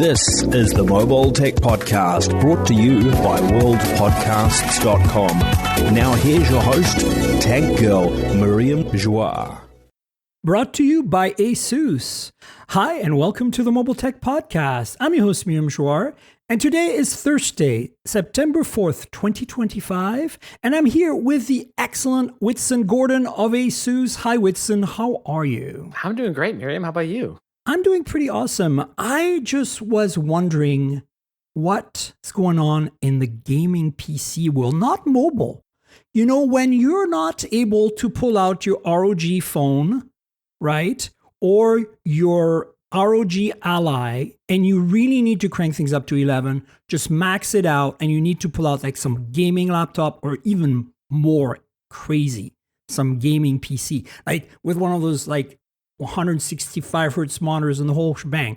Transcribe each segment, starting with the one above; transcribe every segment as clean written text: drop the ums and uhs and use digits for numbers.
This is the Mobile Tech Podcast, brought to you by worldpodcasts.com. Now here's your host, Tech Girl, Miriam Joie. Brought to you by ASUS. Hi, and welcome to the Mobile Tech Podcast. I'm your host, Miriam Joie, and today is Thursday, September 4th, 2025, and I'm here with the excellent Whitson Gordon of ASUS. Hi, Whitson. How are you? I'm doing great, Miriam. How about you? I'm doing pretty awesome. I just was wondering what's going on in the gaming PC world, not mobile. You know, when you're not able to pull out your ROG phone, right, or your ROG Ally, and you really need to crank things up to 11, just max it out, and you need to pull out like some gaming laptop or even more crazy, some gaming PC, like with one of those like 165 hertz monitors and the whole shebang.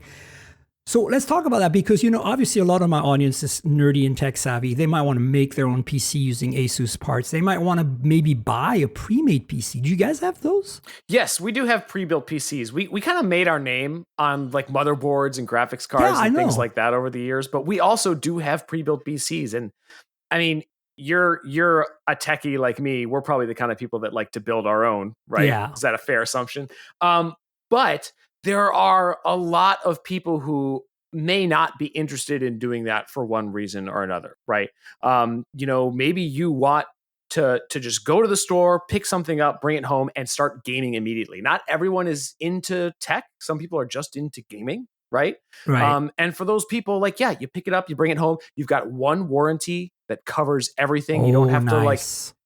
So let's talk about that because, you know, obviously a lot of my audience is nerdy and tech savvy. They might want to make their own PC using ASUS parts. They might want to maybe buy a pre-made PC. Do you guys have those? Yes, we do have pre-built PCs. We kind of made our name on like motherboards and graphics cards and things like that over the years, but we also do have pre-built PCs. And I mean, you're a techie like me. We're probably the kind of people that like to build our own, right? Yeah. Is that a fair assumption? But there are a lot of people who may not be interested in doing that for one reason or another, right? You know, maybe you want to just go to the store, pick something up, bring it home, and start gaming immediately. Not everyone is into tech. Some people are just into gaming, right? And for those people, like, yeah, you pick it up, you bring it home. You've got one warranty that covers everything. You don't have to like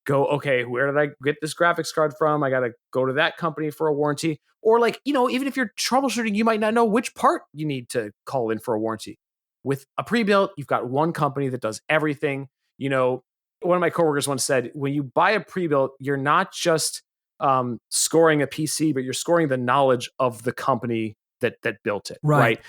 go, okay, where did I get this graphics card from? I got to go to that company for a warranty. Or like, you know, even if you're troubleshooting, you might not know which part you need to call in for a warranty. With a pre-built, you've got one company that does everything. You know, one of my coworkers once said, when you buy a pre-built, you're not just scoring a PC, but you're scoring the knowledge of the company that built it, right?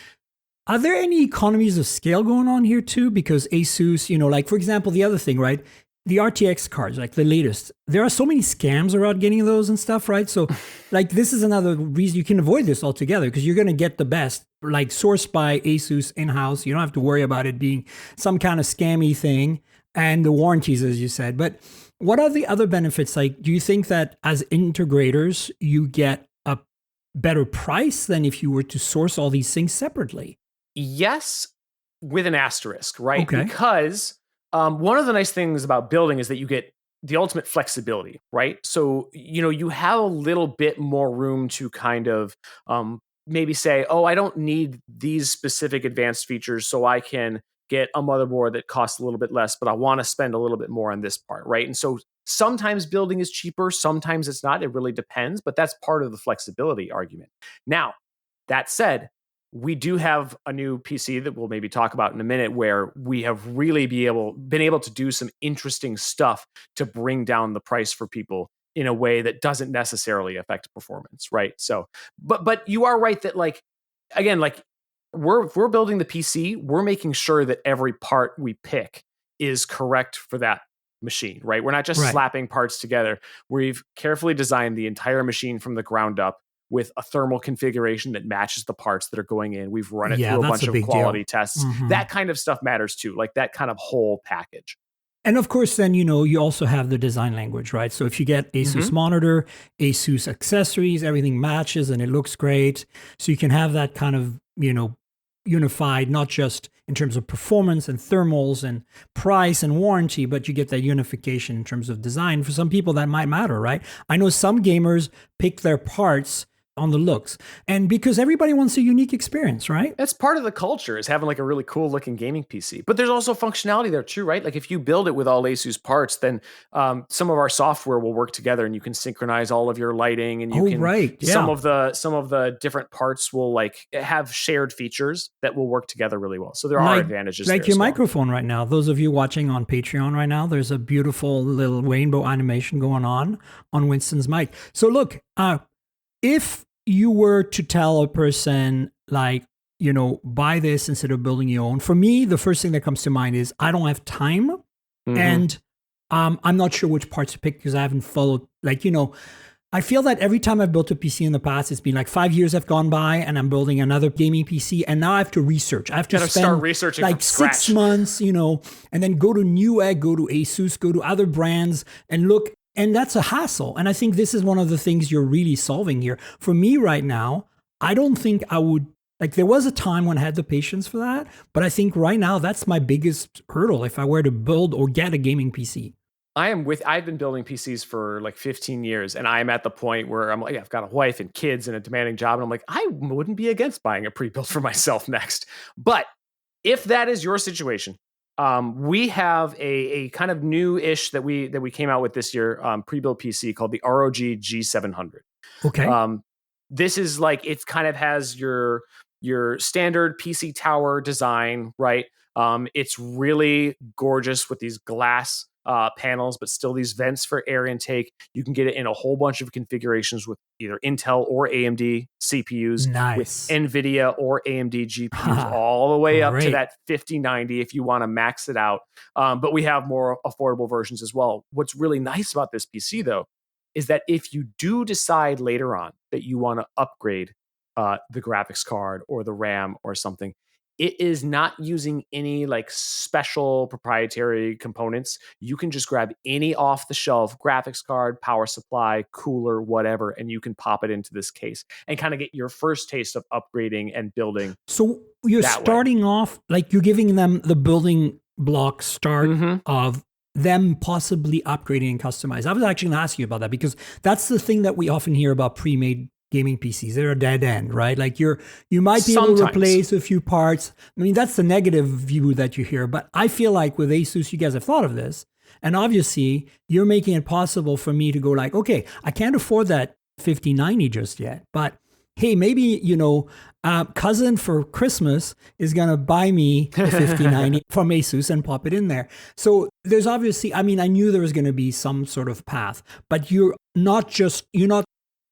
Are there any economies of scale going on here too? Because ASUS, you know, like for example, the other thing, right? The RTX cards, like the latest, there are so many scams around getting those and stuff, right? So like this is another reason you can avoid this altogether because you're going to get the best, like sourced by ASUS in-house. You don't have to worry about it being some kind of scammy thing and the warranties, as you said. But what are the other benefits? Like, do you think that as integrators, you get a better price than if you were to source all these things separately? Yes, with an asterisk, right? Okay. Because one of the nice things about building is that you get the ultimate flexibility, right? So, you know, you have a little bit more room to kind of maybe say, oh, I don't need these specific advanced features, so I can get a motherboard that costs a little bit less, but I want to spend a little bit more on this part, right? And so sometimes building is cheaper, sometimes it's not. It really depends, but that's part of the flexibility argument. Now, that said, we do have a new PC that we'll maybe talk about in a minute where we have really been able to do some interesting stuff to bring down the price for people in a way that doesn't necessarily affect performance, right? So, but you are right that like, again, like if we're building the PC, we're making sure that every part we pick is correct for that machine, right? We're not just slapping parts together. We've carefully designed the entire machine from the ground up with a thermal configuration that matches the parts that are going in. We've run it through a bunch of quality tests. Mm-hmm. That kind of stuff matters too, like that kind of whole package. And of course, then, you know, you also have the design language, right? So if you get ASUS monitor, ASUS accessories, everything matches and it looks great. So you can have that kind of, you know, unified, not just in terms of performance and thermals and price and warranty, but you get that unification in terms of design. For some people, that might matter, right? I know some gamers pick their parts on the looks, and because everybody wants a unique experience, right? That's part of the culture, is having like a really cool looking gaming PC. But there's also functionality there too, right? Like if you build it with all ASUS parts, then some of our software will work together, and you can synchronize all of your lighting, and you can some of the different parts will like have shared features that will work together really well. So there are advantages, like there your as well. Microphone right now. Those of you watching on Patreon right now, there's a beautiful little rainbow animation going on Winston's mic. So look, if you were to tell a person like, you know, buy this instead of building your own, for me, the first thing that comes to mind is I don't have time and I'm not sure which parts to pick because I haven't followed, like, you know, I feel that every time I've built a PC in the past, it's been like 5 years have gone by and I'm building another gaming PC, and now I have to research. I have to spend start researching like from scratch. 6 months, and then go to Newegg, go to ASUS, go to other brands and look. And that's a hassle. And I think this is one of the things you're really solving here. For me right now, I don't think I would, like there was a time when I had the patience for that, but I think right now that's my biggest hurdle if I were to build or get a gaming PC. I've been building PCs for like 15 years, and I'm at the point where I'm like, I've got a wife and kids and a demanding job. And I'm like, I wouldn't be against buying a pre-built for myself next. But if that is your situation, we have a kind of new-ish that we came out with this year, pre-built PC called the ROG G700. Okay. This is like, it kind of has your standard PC tower design, right? It's really gorgeous with these glass panels, but still these vents for air intake. You can get it in a whole bunch of configurations with either Intel or AMD CPUs, Nice. with NVIDIA or AMD GPUs, all the way up to that 5090 if you want to max it out. But we have more affordable versions as well. What's really nice about this PC, though, is that if you do decide later on that you want to upgrade the graphics card or the RAM or something, it is not using any like special proprietary components. You can just grab any off-the-shelf graphics card, power supply, cooler, whatever, and you can pop it into this case and kind of get your first taste of upgrading and building. So you're starting off, like you're giving them the building block start of them possibly upgrading and customizing. I was actually going to ask you about that because that's the thing that we often hear about pre-made gaming PCs. They're a dead end, right? Like you might be able to replace a few parts. I mean, that's the negative view that you hear. But I feel like with ASUS, you guys have thought of this. And obviously, you're making it possible for me to go like, okay, I can't afford that 5090 just yet. But hey, maybe, cousin for Christmas is going to buy me a 5090 from ASUS and pop it in there. So there's obviously, I mean, I knew there was going to be some sort of path. But you're not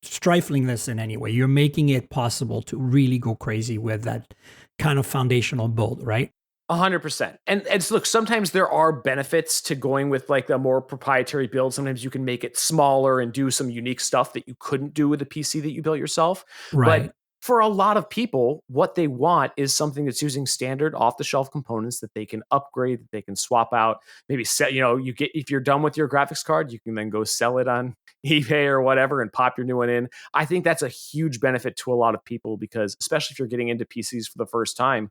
stifling this in any way. You're making it possible to really go crazy with that kind of foundational build, right? 100%. And look, sometimes there are benefits to going with like a more proprietary build. Sometimes you can make it smaller and do some unique stuff that you couldn't do with a PC that you built yourself. Right. But for a lot of people, what they want is something that's using standard off-the-shelf components that they can upgrade, that they can swap out. Maybe if you're done with your graphics card, you can then go sell it on eBay or whatever and pop your new one in. I think that's a huge benefit to a lot of people because, especially if you're getting into PCs for the first time,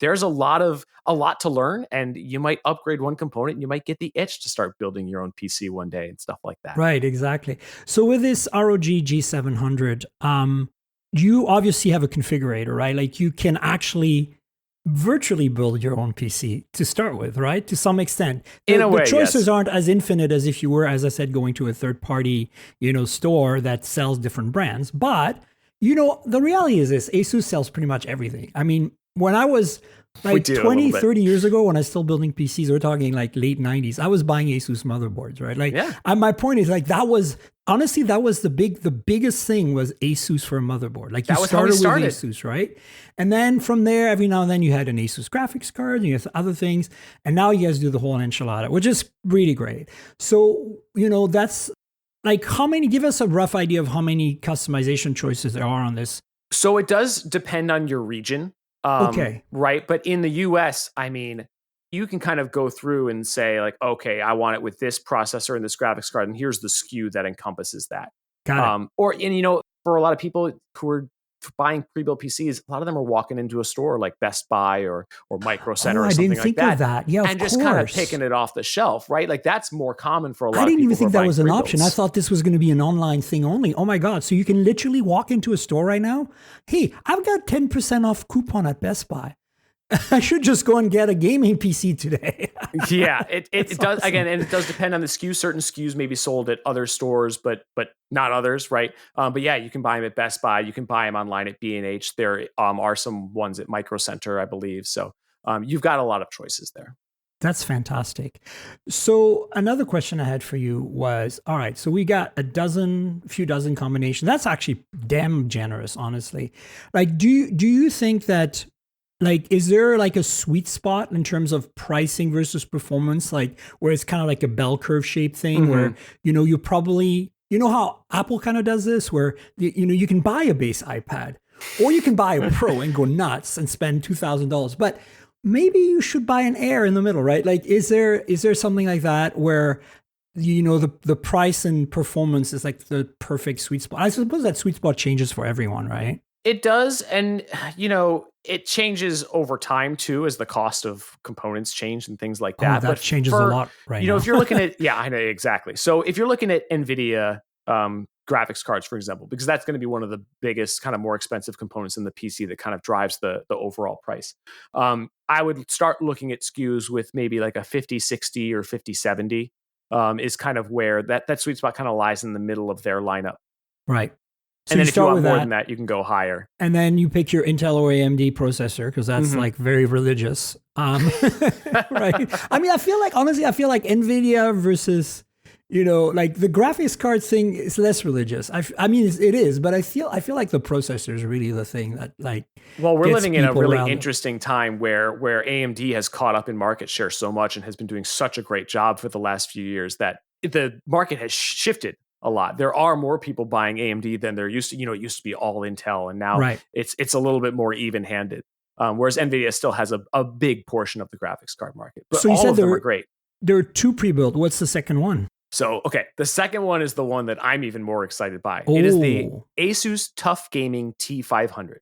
there's a lot to learn, and you might upgrade one component and you might get the itch to start building your own PC one day and stuff like that. Right, exactly. So with this ROG G700, you obviously have a configurator, right? Like you can actually virtually build your own PC to start with, right? To some extent. In a way, the choices yes. aren't as infinite as if you were, as I said, going to a third-party, store that sells different brands. But, the reality is this, ASUS sells pretty much everything. I mean, when I was like 20, 30 years ago, when I was still building PCs, we're talking like late 90s, I was buying ASUS motherboards, right? Like, my point is like, that was the biggest thing was ASUS for a motherboard. Like you started with ASUS, right? And then from there, every now and then you had an ASUS graphics card and you had other things. And now you guys do the whole enchilada, which is really great. So, that's like give us a rough idea of how many customization choices there are on this. So it does depend on your region. Okay. Right. But in the US, I mean, you can kind of go through and say like, okay, I want it with this processor and this graphics card, and here's the SKU that encompasses that. Got it. For a lot of people who are buying pre-built PCs, a lot of them are walking into a store like Best Buy or Micro Center or something like that. I didn't think of that. Yeah, and just kind of picking it off the shelf, right? Like that's more common for a lot of people. I didn't even think that was an pre-builts. option. I thought this was going to be an online thing only. Oh my God. So you can literally walk into a store right now. Hey, I've got 10% off coupon at Best Buy. I should just go and get a gaming PC today. Yeah, it does awesome. Again, and it does depend on the SKU. Certain SKUs may be sold at other stores, but not others, right? But yeah, you can buy them at Best Buy. You can buy them online at B&H. There are some ones at Micro Center, I believe. So you've got a lot of choices there. That's fantastic. So another question I had for you was, all right, so we got a few dozen combinations. That's actually damn generous, honestly. Like, do you think that, like, is there like a sweet spot in terms of pricing versus performance, like where it's kind of like a bell curve shaped thing where, you probably, you know how Apple kind of does this, where you can buy a base iPad, or you can buy a Pro and go nuts and spend $2,000. But maybe you should buy an Air in the middle, right? Like, is there something like that where the price and performance is like the perfect sweet spot? I suppose that sweet spot changes for everyone, right? It does, and it changes over time too as the cost of components change and things like that. That changes a lot right now. If you're looking at, I know exactly. So if you're looking at NVIDIA graphics cards, for example, because that's going to be one of the biggest kind of more expensive components in the PC that kind of drives the overall price. I would start looking at SKUs with maybe like a 5060 or 5070 is kind of where that sweet spot kind of lies in the middle of their lineup. Right. So and then if you want more than that, you can go higher. And then you pick your Intel or AMD processor, because that's like very religious. Right. I mean, I feel like NVIDIA versus, like the graphics card thing is less religious. I mean, it is, but I feel like the processor is really the thing that like. Well, we're living in a really interesting time where AMD has caught up in market share so much and has been doing such a great job for the last few years that the market has shifted a lot. There are more people buying AMD than there used to. It used to be all Intel, and now it's a little bit more even-handed. Whereas NVIDIA still has a big portion of the graphics card market. But so you all said of them are great. There are 2 pre-built. What's the second one? So, okay, the second one is the one that I'm even more excited by. It is the ASUS Tough Gaming T500.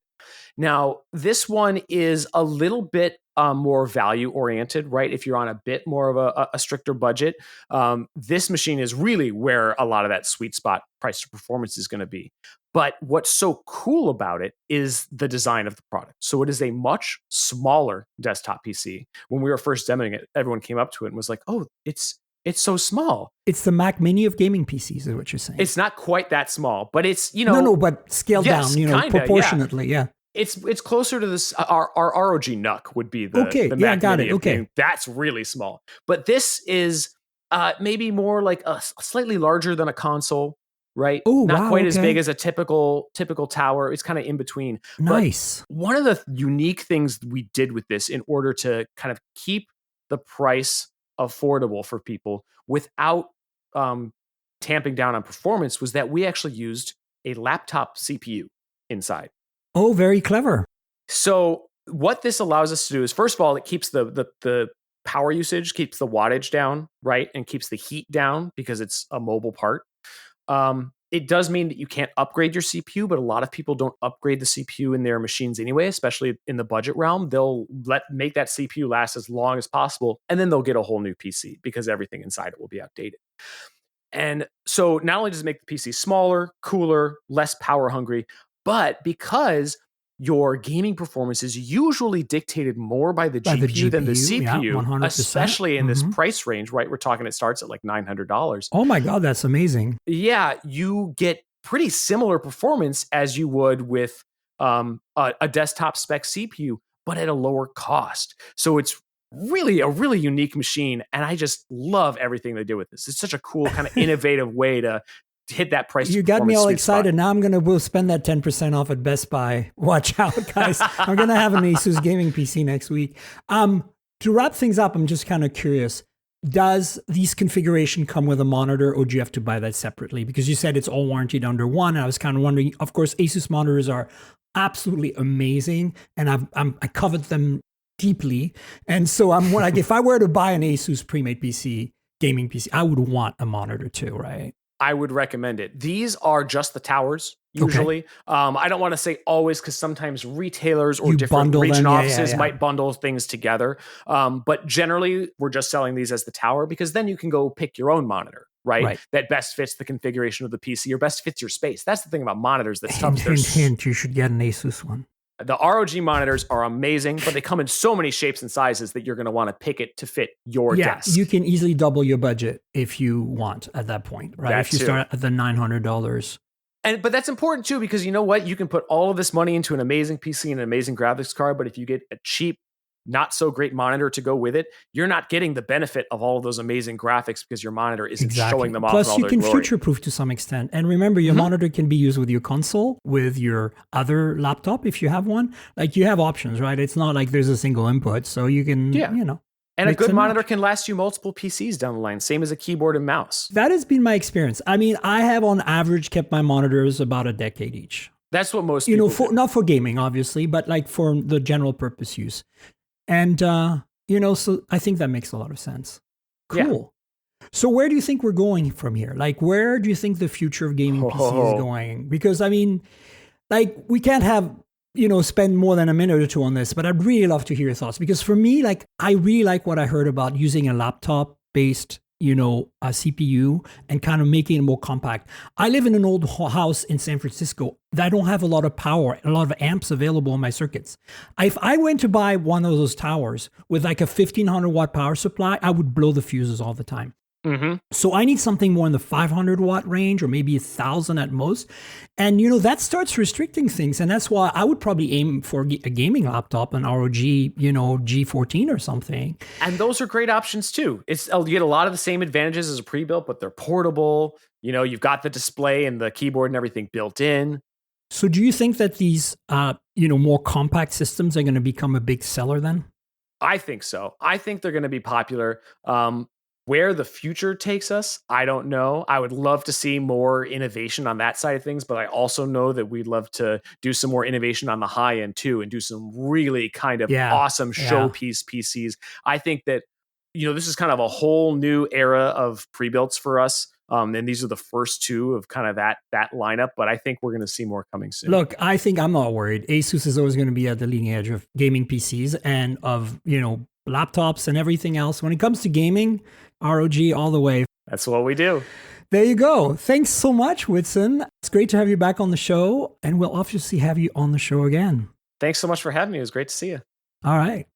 Now, this one is a little bit more value oriented, right? If you're on a bit more of a stricter budget, this machine is really where a lot of that sweet spot price to performance is going to be. But what's so cool about it is the design of the product. So it is a much smaller desktop PC. When we were first demoing it, everyone came up to it and was like, "Oh, it's so small." It's the Mac Mini of gaming PCs, is what you're saying. It's not quite that small, but it's no, but scaled down, kinda, proportionately, yeah. It's closer to this. Our ROG NUC would be the Mac got Mini it. Okay, that's really small. But this is maybe more like a slightly larger than a console, right? Oh, not quite as big as a typical tower. It's kind of in between. Nice. But one of the unique things we did with this, in order to kind of keep the price affordable for people without tamping down on performance, was that we actually used a laptop CPU inside. Oh, very clever. So what this allows us to do is, first of all, it keeps the power usage, keeps the wattage down, right? And keeps the heat down because it's a mobile part. It does mean that you can't upgrade your CPU, but a lot of people don't upgrade the CPU in their machines anyway, especially in the budget realm. They'll make that CPU last as long as possible, and then they'll get a whole new PC because everything inside it will be outdated. And so not only does it make the PC smaller, cooler, less power hungry, but because your gaming performance is usually dictated more by the GPU than the CPU, especially in this price range, right? We're talking, it starts at like $900. Oh my God, that's amazing. Yeah, you get pretty similar performance as you would with a desktop spec CPU, but at a lower cost. So it's really a really unique machine, and I just love everything they did with this. It's such a cool kind of innovative way to hit that price. You got me all excited. Spot. Now I'm going to spend that 10% off at Best Buy. Watch out, guys. I'm going to have an ASUS gaming PC next week. To wrap things up, I'm just kind of curious. Does these configuration come with a monitor, or do you have to buy that separately? Because you said it's all warranted under one. And I was kind of wondering, of course, ASUS monitors are absolutely amazing, and I covet them deeply. And so I'm like, if I were to buy an ASUS pre-made PC, gaming PC, I would want a monitor too, right? I would recommend it. These are just the towers, usually. Okay. I don't want to say always, because sometimes retailers or different region offices might bundle things together. But generally, we're just selling these as the tower, because then you can go pick your own monitor, right? That best fits the configuration of the PC or best fits your space. That's the thing about monitors that's tough. Hint, you should get an ASUS one. The ROG monitors are amazing, but they come in so many shapes and sizes that you're going to want to pick it to fit your desk. You can easily double your budget if you want at that point, right? If you start at the $900. But that's important too, because you know what? You can put all of this money into an amazing PC and an amazing graphics card, but if you get a cheap, not so great monitor to go with it, you're not getting the benefit of all of those amazing graphics because your monitor isn't showing them off. Plus, you can future-proof to some extent. And remember, your monitor can be used with your console, with your other laptop if you have one. Like, you have options, right? It's not like there's a single input, so you can, And a Mix good and monitor match. can last you multiple PCs down the line, same as a keyboard and mouse. That has been my experience. I mean, I have on average kept my monitors about a decade each. That's what most people do. Not for gaming, obviously, but like for the general purpose use. And, so I think that makes a lot of sense. Cool. Yeah. So where do you think we're going from here? Like, where do you think the future of gaming PC is going? Because, I mean, like, we can't have, spend more than a minute or two on this, but I'd really love to hear your thoughts. Because for me, like, I really like what I heard about using a laptop-based a CPU and kind of making it more compact. I live in an old house in San Francisco that I don't have a lot of power, a lot of amps available in my circuits. If I went to buy one of those towers with like a 1500 watt power supply, I would blow the fuses all the time. Mm-hmm. So I need something more in the 500 watt range or maybe 1,000 at most. And, that starts restricting things. And that's why I would probably aim for a gaming laptop, an ROG, G14 or something. And those are great options too. You get a lot of the same advantages as a pre-built, but they're portable. You've got the display and the keyboard and everything built in. So do you think that these, more compact systems are going to become a big seller then? I think so. I think they're going to be popular. Where the future takes us, I don't know. I would love to see more innovation on that side of things, but I also know that we'd love to do some more innovation on the high end too and do some really kind of awesome showpiece PCs. I think that, this is kind of a whole new era of pre-builts for us. And these are the first two of kind of that lineup, but I think we're going to see more coming soon. Look, I think I'm not worried. ASUS is always going to be at the leading edge of gaming PCs and of, laptops and everything else. When it comes to gaming, ROG all the way. That's what we do. There you go. Thanks so much, Whitson. It's great to have you back on the show, and we'll obviously have you on the show again. Thanks so much for having me. It was great to see you. All right.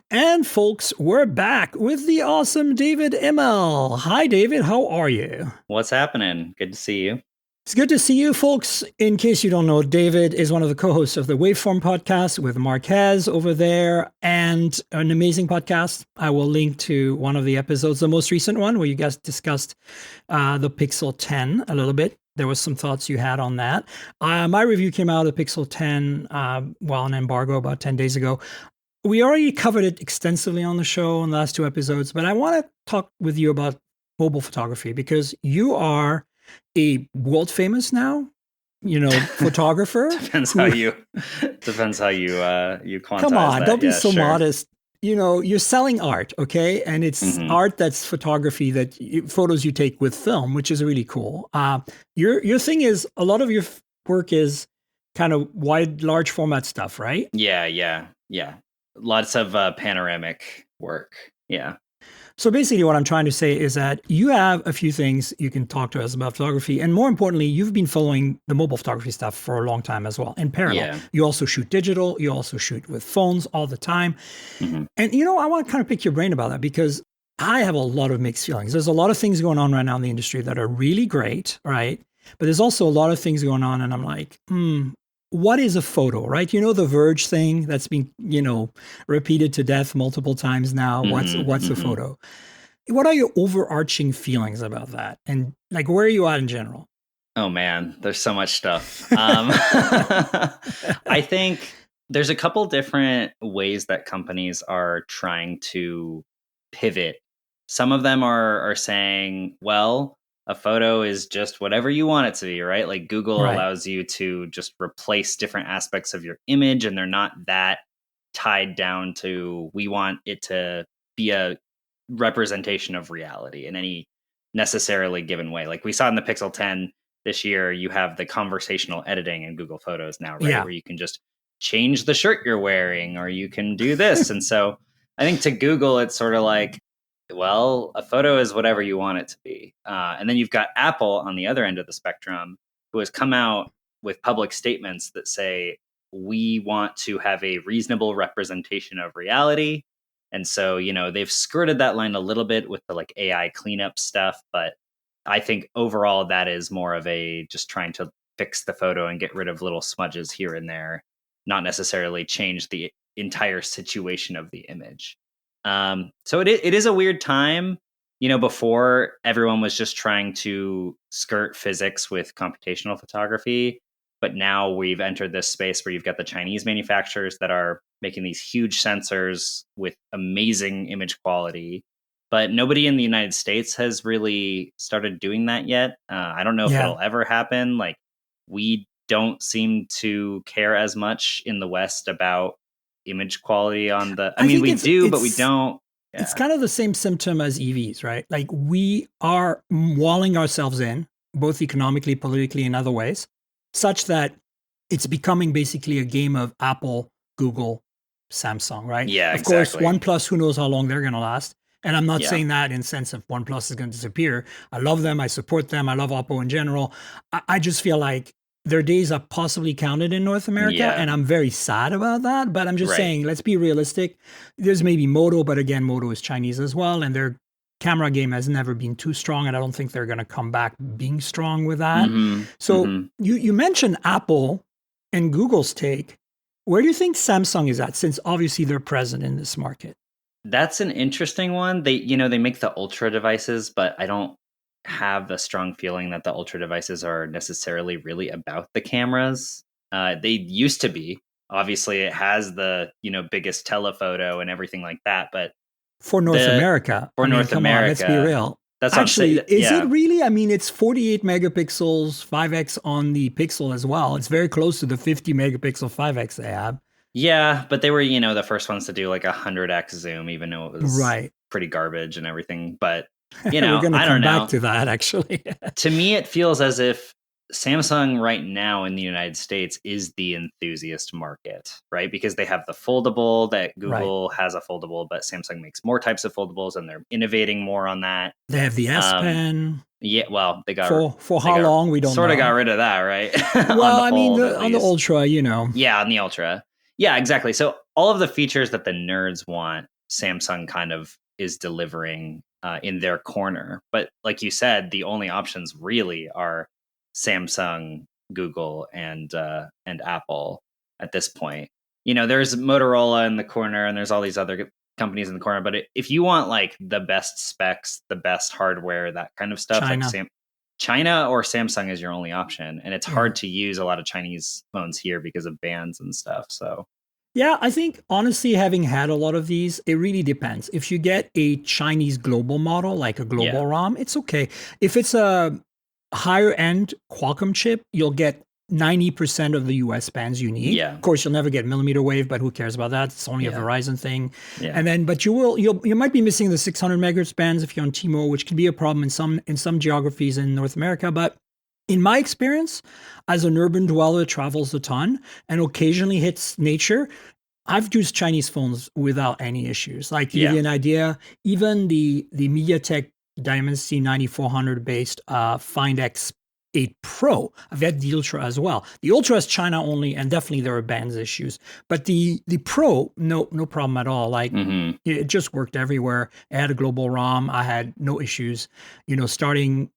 And folks, we're back with the awesome David Immel. Hi, David. How are you? What's happening? Good to see you. It's good to see you, folks. In case you don't know, David is one of the co-hosts of the Waveform podcast with Marquez over there, and an amazing podcast. I will link to one of the episodes, the most recent one, where you guys discussed the Pixel 10 a little bit. There was some thoughts you had on that. My review came out of the Pixel 10 while on embargo about 10 days ago. We already covered it extensively on the show in the last two episodes, but I want to talk with you about mobile photography because you are a world famous now, photographer. Depends how you quantize. Come on, that. don't be so sure. modest. You're selling art, okay? And it's art that's photography, photos you take with film, which is really cool. Your thing is a lot of your work is kind of large format stuff, right? Yeah. Lots of panoramic work. Yeah. So basically what I'm trying to say is that you have a few things you can talk to us about photography. And more importantly, you've been following the mobile photography stuff for a long time as well. In parallel, You also shoot digital. You also shoot with phones all the time. Mm-hmm. And, I want to kind of pick your brain about that because I have a lot of mixed feelings. There's a lot of things going on right now in the industry that are really great, right? But there's also a lot of things going on. And I'm like, what is a photo, right? The Verge thing that's been, repeated to death multiple times now. What's a photo? What are your overarching feelings about that? And like, where are you at in general? Oh man, there's so much stuff. I think there's a couple different ways that companies are trying to pivot. Some of them are saying, well, a photo is just whatever you want it to be, right? Like Google allows you to just replace different aspects of your image, and they're not that tied down to, we want it to be a representation of reality in any necessarily given way. Like we saw in the Pixel 10 this year, you have the conversational editing in Google Photos now, right? Yeah. Where you can just change the shirt you're wearing, or you can do this. And so I think to Google, it's sort of like, well, a photo is whatever you want it to be. And then you've got Apple on the other end of the spectrum, who has come out with public statements that say, we want to have a reasonable representation of reality. And so, they've skirted that line a little bit with the like AI cleanup stuff. But I think overall that is more of a just trying to fix the photo and get rid of little smudges here and there, not necessarily change the entire situation of the image. So it is a weird time. Before everyone was just trying to skirt physics with computational photography. But now we've entered this space where you've got the Chinese manufacturers that are making these huge sensors with amazing image quality. But nobody in the United States has really started doing that yet. I don't know if it'll ever happen. Like, we don't seem to care as much in the West about image quality on the. I mean, we do, but we don't. Yeah. It's kind of the same symptom as EVs, right? Like, we are walling ourselves in, both economically, politically, and other ways, such that it's becoming basically a game of Apple, Google, Samsung, right? Yeah, Of course, OnePlus, who knows how long they're going to last. And I'm not saying that in sense of OnePlus is going to disappear. I love them. I support them. I love Oppo in general. I just feel like their days are possibly counted in North America. And I'm very sad about that. But I'm just saying, let's be realistic. There's maybe Moto, but again, Moto is Chinese as well. And their camera game has never been too strong. And I don't think they're going to come back being strong with that. So you mentioned Apple and Google's take. Where do you think Samsung is at, since obviously they're present in this market? That's an interesting one. They make the Ultra devices, but I don't have a strong feeling that the Ultra devices are necessarily really about the cameras. They used to be. Obviously, it has the biggest telephoto and everything like that. But for North America, let's be real. That's actually, is it really? I mean, it's 48 megapixels, 5x on the Pixel as well. It's very close to the 50 megapixel 5x they have. Yeah, but they were, the first ones to do like 100x zoom, even though it was pretty garbage and everything. But, we're going to come back to that, actually. To me, it feels as if Samsung right now in the United States is the enthusiast market, right? Because they have the foldable that Google has a foldable, but Samsung makes more types of foldables and they're innovating more on that. They have the S Pen. Yeah, well, they got for how long we don't sort know. of got rid of that, right? Well, I mean, on the Ultra, Yeah, on the Ultra. Yeah, exactly. So all of the features that the nerds want, Samsung kind of is delivering in their corner. But like you said, the only options really are Samsung, Google, and Apple at this point. There's Motorola in the corner, and there's all these other companies in the corner. But if you want like the best specs, the best hardware, that kind of stuff, China or Samsung is your only option. And it's hard to use a lot of Chinese phones here because of bans and stuff. So, yeah, I think honestly, having had a lot of these, it really depends. If you get a Chinese global model, like a global ROM, it's okay. If it's a higher end Qualcomm chip, you'll get 90% of the US bands you need. Yeah. Of course, you'll never get millimeter wave, but who cares about that? It's only a Verizon thing. Yeah. And then, but you might be missing the 600 megahertz bands if you're on T-Mobile, which can be a problem in some geographies in North America. But in my experience, as an urban dweller that travels a ton and occasionally hits nature, I've used Chinese phones without any issues. Like, to give you an idea, even the MediaTek Dimensity 9400 based Find X8 Pro. I've had the Ultra as well. The Ultra is China only, and definitely there are bands issues. But the Pro, no problem at all. Like, it just worked everywhere. It had a global ROM. I had no issues, starting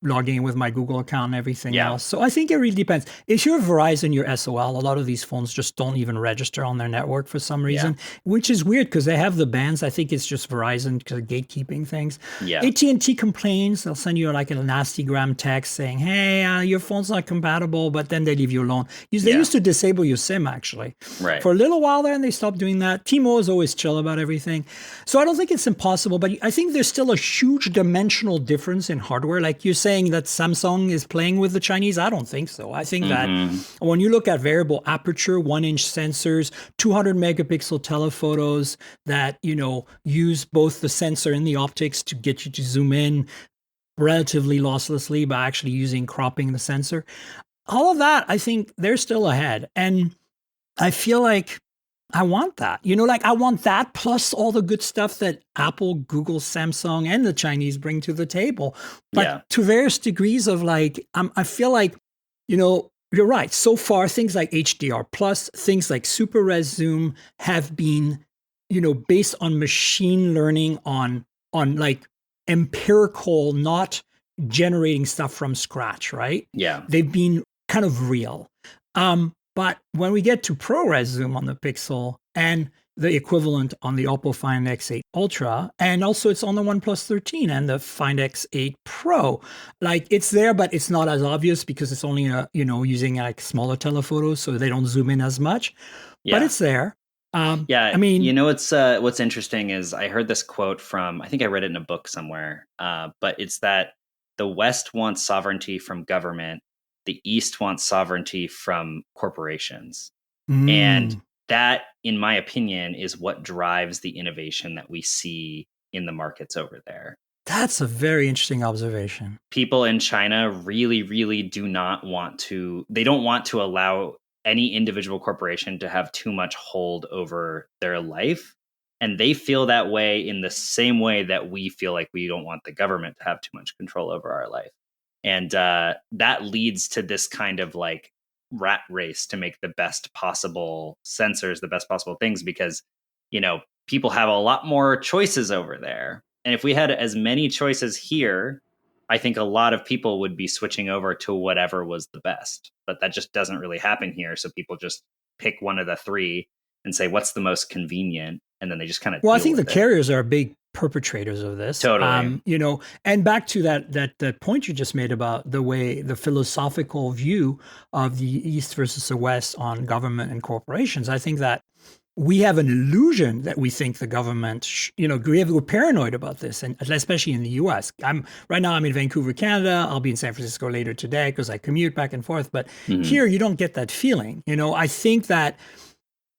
logging in with my Google account and everything else. So I think it really depends. If you're Verizon, you're SOL. A lot of these phones just don't even register on their network for some reason, which is weird because they have the bands. I think it's just Verizon because of gatekeeping things. AT&T complains. They'll send you like a nastygram text saying, hey, your phone's not compatible, but then they leave you alone. They used to disable your SIM, actually. Right. For a little while there, and they stopped doing that. T-Mobile is always chill about everything. So I don't think it's impossible, but I think there's still a huge dimensional difference in hardware. Like you're saying that Samsung is playing with the Chinese. I don't think so. I think that when you look at variable aperture, 1-inch sensors, 200 megapixel telephotos that, use both the sensor and the optics to get you to zoom in relatively losslessly by actually using cropping the sensor. All of that, I think they're still ahead. And I feel like I want that. I want that plus all the good stuff that Apple, Google, Samsung, and the Chinese bring to the table. But to various degrees of I feel like, you're right. So far, things like HDR plus, things like super res zoom have been, based on machine learning on like empirical, not generating stuff from scratch, right? Yeah. They've been kind of real. But when we get to ProRes zoom on the Pixel, and the equivalent on the Oppo Find X8 Ultra, and also it's on the OnePlus 13 and the Find X8 Pro. Like it's there, but it's not as obvious because it's only using like smaller telephotos, so they don't zoom in as much. Yeah. But it's there. I mean, what's interesting is I heard this quote from, I think I read it in a book somewhere, but it's that the West wants sovereignty from government, the East wants sovereignty from corporations. And that, in my opinion, is what drives the innovation that we see in the markets over there. That's a very interesting observation. People in China really, really do not want to, they don't want to allow any individual corporation to have too much hold over their life. And they feel that way in the same way that we feel like we don't want the government to have too much control over our life. And that leads to this kind of like rat race to make the best possible sensors, the best possible things, because, people have a lot more choices over there. And if we had as many choices here, I think a lot of people would be switching over to whatever was the best. But that just doesn't really happen here. So people just pick one of the three and say, what's the most convenient? And then they just kind of. Well, I think the carriers are big perpetrators of this. Totally. And back to that point you just made about the philosophical view of the East versus the West on government and corporations. I think that we have an illusion that we think the government, we're paranoid about this, and especially in the U.S. Right now I'm in Vancouver, Canada. I'll be in San Francisco later today because I commute back and forth. But here you don't get that feeling. I think that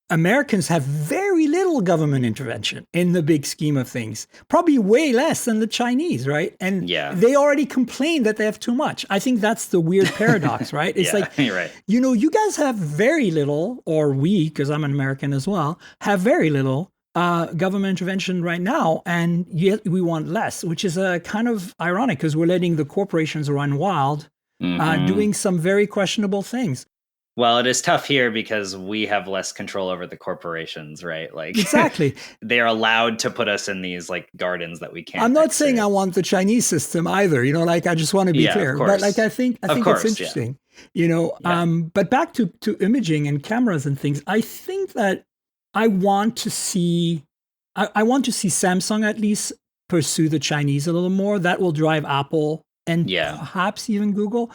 Americans have very little government intervention in the big scheme of things, probably way less than the Chinese, right? And they already complain that they have too much. I think that's the weird paradox, right? It's like, you're right. You guys have very little, or we, because I'm an American as well, have very little government intervention right now, and yet we want less, which is kind of ironic because we're letting the corporations run wild, doing some very questionable things. Well, it is tough here because we have less control over the corporations, right? Like exactly, they're allowed to put us in these like gardens that we can't. I'm not saying I want the Chinese system either. I just want to be clear. But I think it's interesting. But back to imaging and cameras and things. I think that I want to see Samsung at least pursue the Chinese a little more. That will drive Apple and perhaps even Google.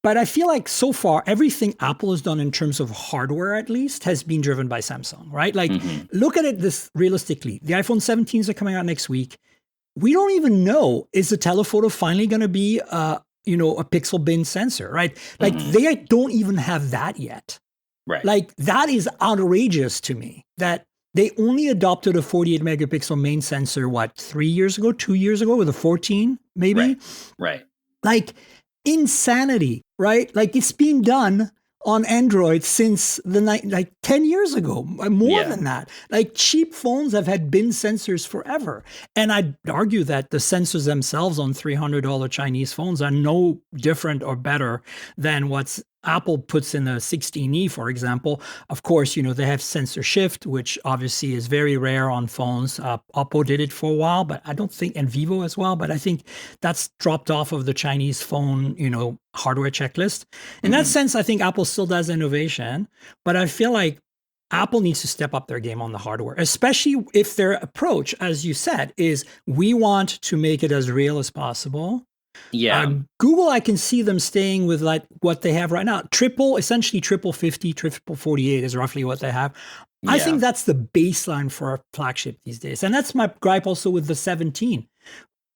But I feel like so far, everything Apple has done in terms of hardware, at least, has been driven by Samsung, right? Like, look at it this realistically. The iPhone 17s are coming out next week. We don't even know, is the telephoto finally going to be, a pixel bin sensor, right? Like, they don't even have that yet. Right. Like, that is outrageous to me, that they only adopted a 48 megapixel main sensor, 2 years ago with a 14, maybe? Right. Like, insanity, right? Like it's been done on Android since 10 years ago, more than that. Like cheap phones have had bin sensors forever. And I'd argue that the sensors themselves on $300 Chinese phones are no different or better than what's Apple puts in the 16E, for example. Of course, they have sensor shift, which obviously is very rare on phones. Oppo did it for a while, but I don't think, and Vivo as well, but I think that's dropped off of the Chinese phone, hardware checklist. In that sense, I think Apple still does innovation, but I feel like Apple needs to step up their game on the hardware, especially if their approach, as you said, is we want to make it as real as possible. Google, I can see them staying with like what they have right now. Essentially triple 50, triple 48 is roughly what they have. I think that's the baseline for a flagship these days. And that's my gripe also with the 17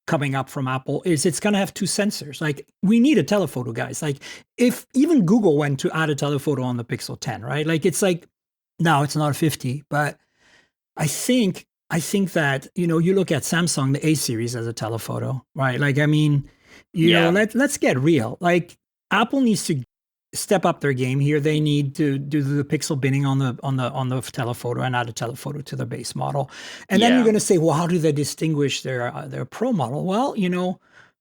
coming up from Apple is it's going to have two sensors. Like we need a telephoto, guys. Like if even Google went to add a telephoto on the Pixel 10, right? Like it's like, now it's not a 50, but I think that, you look at Samsung, the A series as a telephoto, right? Like, I mean, let's get real. Like Apple needs to step up their game here. They need to do the pixel binning on the telephoto and add a telephoto to the base model. And then you're going to say, well, how do they distinguish their Pro model? Well,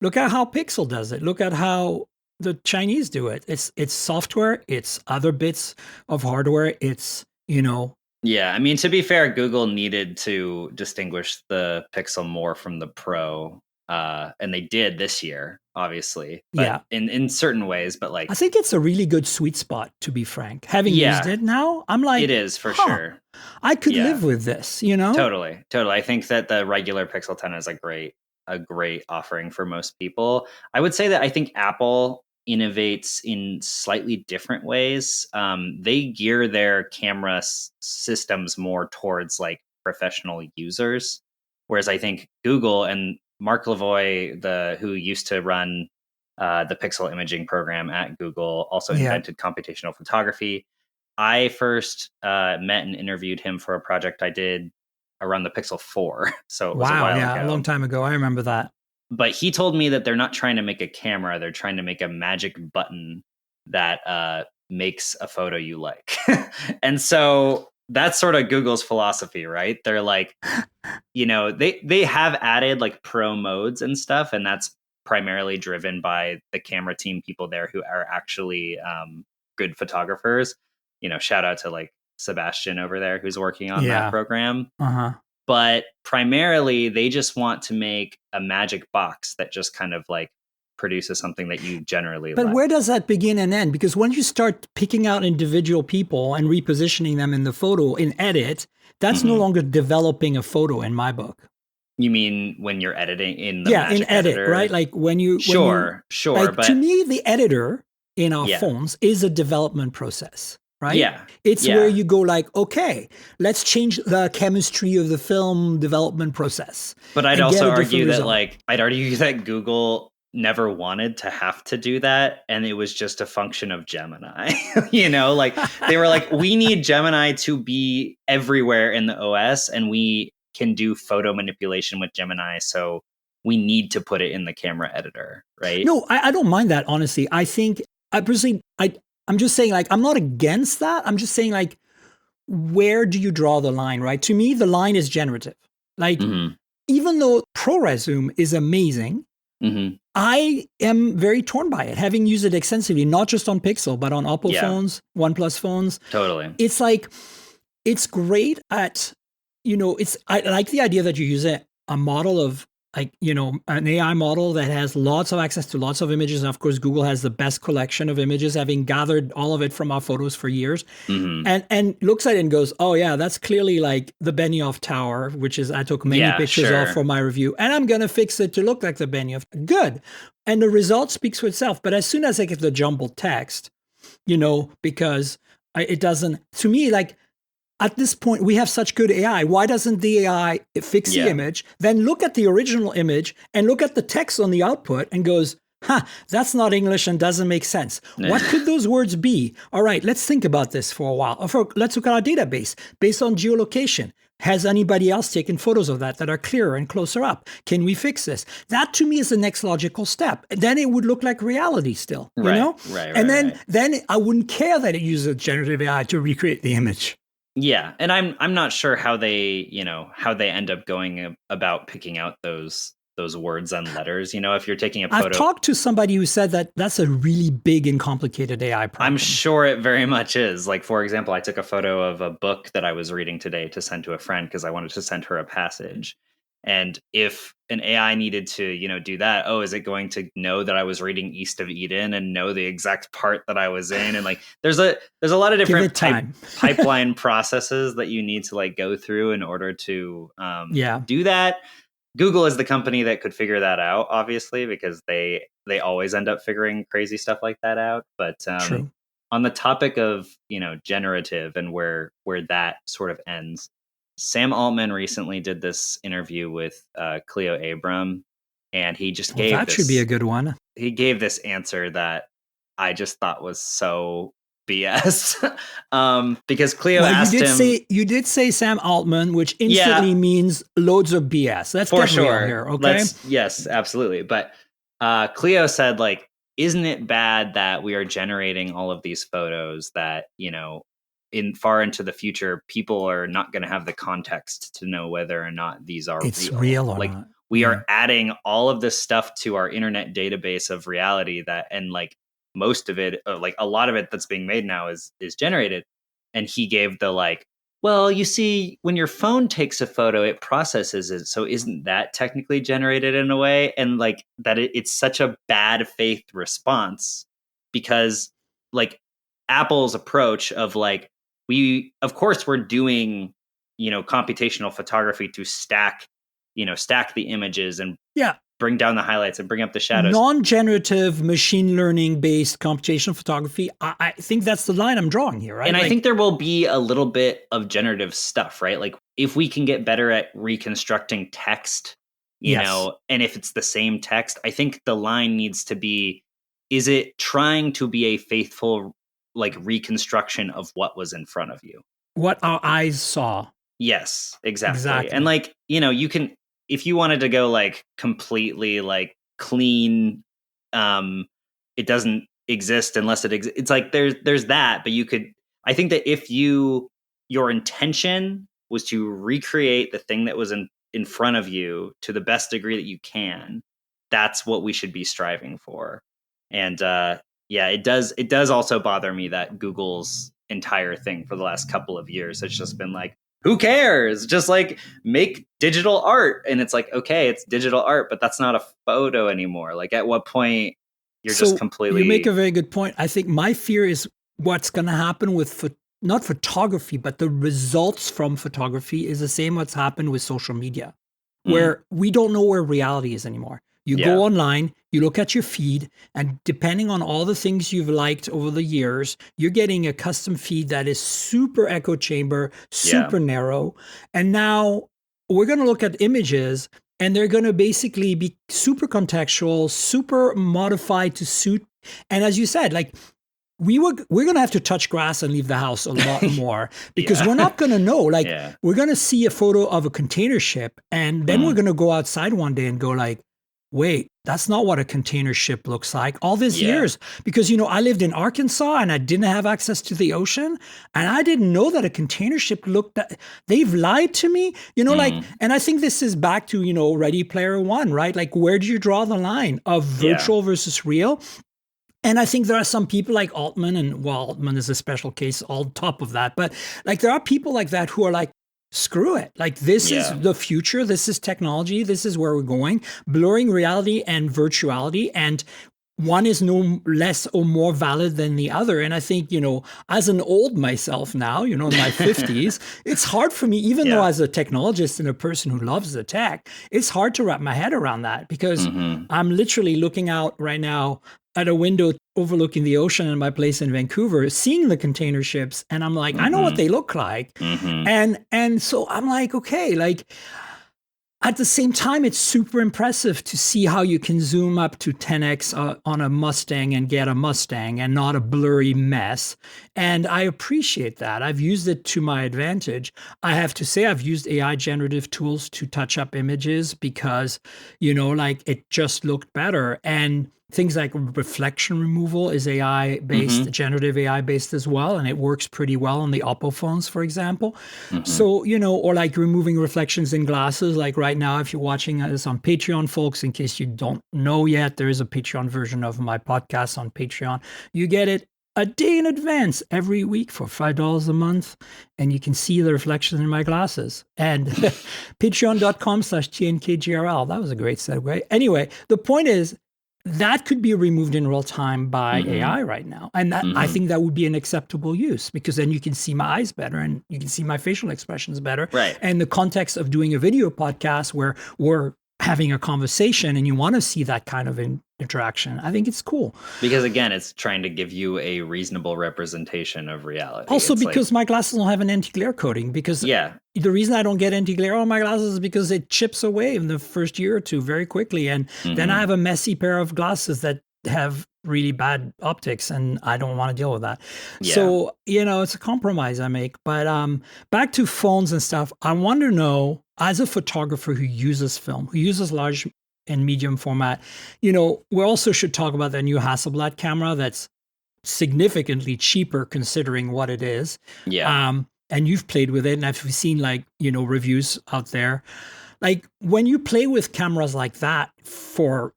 look at how Pixel does it. Look at how the Chinese do it. It's software. It's other bits of hardware. It's, Yeah, I mean, to be fair, Google needed to distinguish the Pixel more from the Pro and they did this year, obviously, but Yeah. in certain ways. But like, I think it's a really good sweet spot, to be frank. Having Yeah. used it now, I'm like, it is for huh, sure. I could Yeah. live with this, you know? Totally. I think that the regular Pixel 10 is a great offering for most people. I would say that I think Apple innovates in slightly different ways. They gear their camera systems more towards like professional users, whereas I think Google and Mark Lavoie, who used to run the Pixel imaging program at Google, also Yeah. invented computational photography. I first met and interviewed him for a project I did around the Pixel 4. So it was a Wow, while yeah, ago. a long time ago. I remember that. But he told me that they're not trying to make a camera. They're trying to make a magic button that makes a photo you like. And so that's sort of Google's philosophy, right? They're like, they have added like pro modes and stuff. And that's primarily driven by the camera team people there who are actually good photographers. Shout out to like Sebastian over there who's working on that program. Uh-huh. But primarily they just want to make a magic box that just kind of like produces something that you generally But like. where does that begin and end? Because once you start picking out individual people and repositioning them in the photo in edit, that's no longer developing a photo in my book. You mean when you're editing in the in magic edit, editor? right? Like when you Sure. like, But to me, the editor in our phones is a development process. Right? Yeah. It's where you go like, okay, let's change the chemistry of the film development process. But I'd also argue that Google never wanted to have to do that. And it was just a function of Gemini. Like they were like, we need Gemini to be everywhere in the OS and we can do photo manipulation with Gemini. So we need to put it in the camera editor, right? No, I don't mind that, honestly. I think, I'm just saying, like, I'm not against that. I'm just saying, like, where do you draw the line, right? To me, the line is generative. Like, even though ProRes Zoom is amazing, I am very torn by it, having used it extensively, not just on Pixel, but on Oppo phones, OnePlus phones. Totally. It's like, it's great at, I like the idea that you use a model of, like, an AI model that has lots of access to lots of images. And of course, Google has the best collection of images, having gathered all of it from our photos for years, and looks at it and goes, oh yeah, that's clearly like the Benioff Tower, which is, I took many pictures of for my review, and I'm going to fix it to look like the Benioff. Good. And the result speaks for itself. But as soon as I get the jumbled text, because it doesn't, to me, like, at this point, we have such good AI. Why doesn't the AI fix the image, then look at the original image and look at the text on the output and goes, that's not English and doesn't make sense. What could those words be? All right, let's think about this for a while. Let's look at our database based on geolocation. Has anybody else taken photos of that are clearer and closer up? Can we fix this? That to me is the next logical step. Then it would look like reality still, you know? Right. And then I wouldn't care that it uses generative AI to recreate the image. Yeah, and I'm not sure how they end up going about picking out those words and letters. If you're taking a photo, I've talked to somebody who said that that's a really big and complicated AI problem. I'm sure it very much is. Like, for example, I took a photo of a book that I was reading today to send to a friend because I wanted to send her a passage. And if an AI needed to, do that, is it going to know that I was reading East of Eden and know the exact part that I was in? And like, there's a lot of different pipeline processes that you need to like go through in order to do that. Google is the company that could figure that out, obviously, because they always end up figuring crazy stuff like that out. But on the topic of, generative and where that sort of ends, Sam Altman recently did this interview with Cleo Abram, and he just gave that should be a good one. He gave this answer that I just thought was so BS. Because Cleo asked him. You did say Sam Altman, which instantly means loads of BS. That's for sure here. Okay. Yes, absolutely. But Cleo said, like, isn't it bad that we are generating all of these photos that, in far into the future, people are not going to have the context to know whether or not these are real or like not. We are adding all of this stuff to our internet database of reality and like most of it, like a lot of it that's being made now is generated. And he gave the like, Well, you see, when your phone takes a photo, it processes it. So isn't that technically generated in a way? And like that it's such a bad faith response because like Apple's approach of like, of course we're doing, computational photography to stack the images and Yeah. bring down the highlights and bring up the shadows. Non-generative machine learning based computational photography. I think that's the line I'm drawing here, right? And I think there will be a little bit of generative stuff, right? Like if we can get better at reconstructing text, and if it's the same text, I think the line needs to be, is it trying to be a faithful like reconstruction of what was in front of you? What our eyes saw. Yes, exactly. And like, you can, if you wanted to go like completely like clean, it doesn't exist unless it exists. It's like there's that, but you could. I think that if your intention was to recreate the thing that was in front of you to the best degree that you can, that's what we should be striving for. And it does also bother me that Google's entire thing for the last couple of years has just been like, who cares? Just like make digital art. And it's like, okay, it's digital art, but that's not a photo anymore. Like at what point you're just completely... You make a very good point. I think my fear is what's going to happen with not photography, but the results from photography is the same what's happened with social media, where we don't know where reality is anymore. You go online, you look at your feed, and depending on all the things you've liked over the years, you're getting a custom feed that is super echo chamber, super narrow. And now we're going to look at images and they're going to basically be super contextual, super modified to suit. And as you said, like we're going to have to touch grass and leave the house a lot more because we're not going to know. Like we're going to see a photo of a container ship and then we're going to go outside one day and go like, wait, that's not what a container ship looks like all these years. Because, I lived in Arkansas and I didn't have access to the ocean. And I didn't know that a container ship looked that. They've lied to me, like, and I think this is back to, Ready Player One, right? Like, where do you draw the line of virtual versus real? And I think there are some people like Altman, and Altman is a special case on top of that. But like, there are people like that who are like, screw it. Like this is the future. This is technology. This is where we're going. Blurring reality and virtuality. And one is no less or more valid than the other. And I think, as an old myself now, in my 50s, it's hard for me, even though as a technologist and a person who loves the tech, it's hard to wrap my head around that because I'm literally looking out right now at a window overlooking the ocean in my place in Vancouver, seeing the container ships. And I'm like, I know what they look like. And so I'm like, okay, like at the same time, it's super impressive to see how you can zoom up to 10x on a Mustang and get a Mustang and not a blurry mess. And I appreciate that. I've used it to my advantage. I have to say I've used AI generative tools to touch up images because, like it just looked better. And things like reflection removal is AI-based, generative AI-based as well, and it works pretty well on the Oppo phones, for example. So, or like removing reflections in glasses. Like right now, if you're watching this on Patreon, folks, in case you don't know yet, there is a Patreon version of my podcast on Patreon. You get it a day in advance every week for $5 a month, and you can see the reflection in my glasses. And patreon.com/TNKGRL. That was a great segue. Anyway, the point is, that could be removed in real time by AI right now. And that, I think that would be an acceptable use because then you can see my eyes better and you can see my facial expressions better. Right. And the context of doing a video podcast where we're having a conversation and you want to see that kind of interaction, I think it's cool. Because again, it's trying to give you a reasonable representation of reality. Also it's because my glasses don't have an anti-glare coating because the reason I don't get anti-glare on my glasses is because it chips away in the first year or two very quickly. And then I have a messy pair of glasses that have really bad optics and I don't want to deal with that. So, it's a compromise I make. But back to phones and stuff, I want to know, as a photographer who uses film, who uses large and medium format, we also should talk about the new Hasselblad camera that's significantly cheaper considering what it is. And you've played with it and I've seen reviews out there. Like when you play with cameras like that for,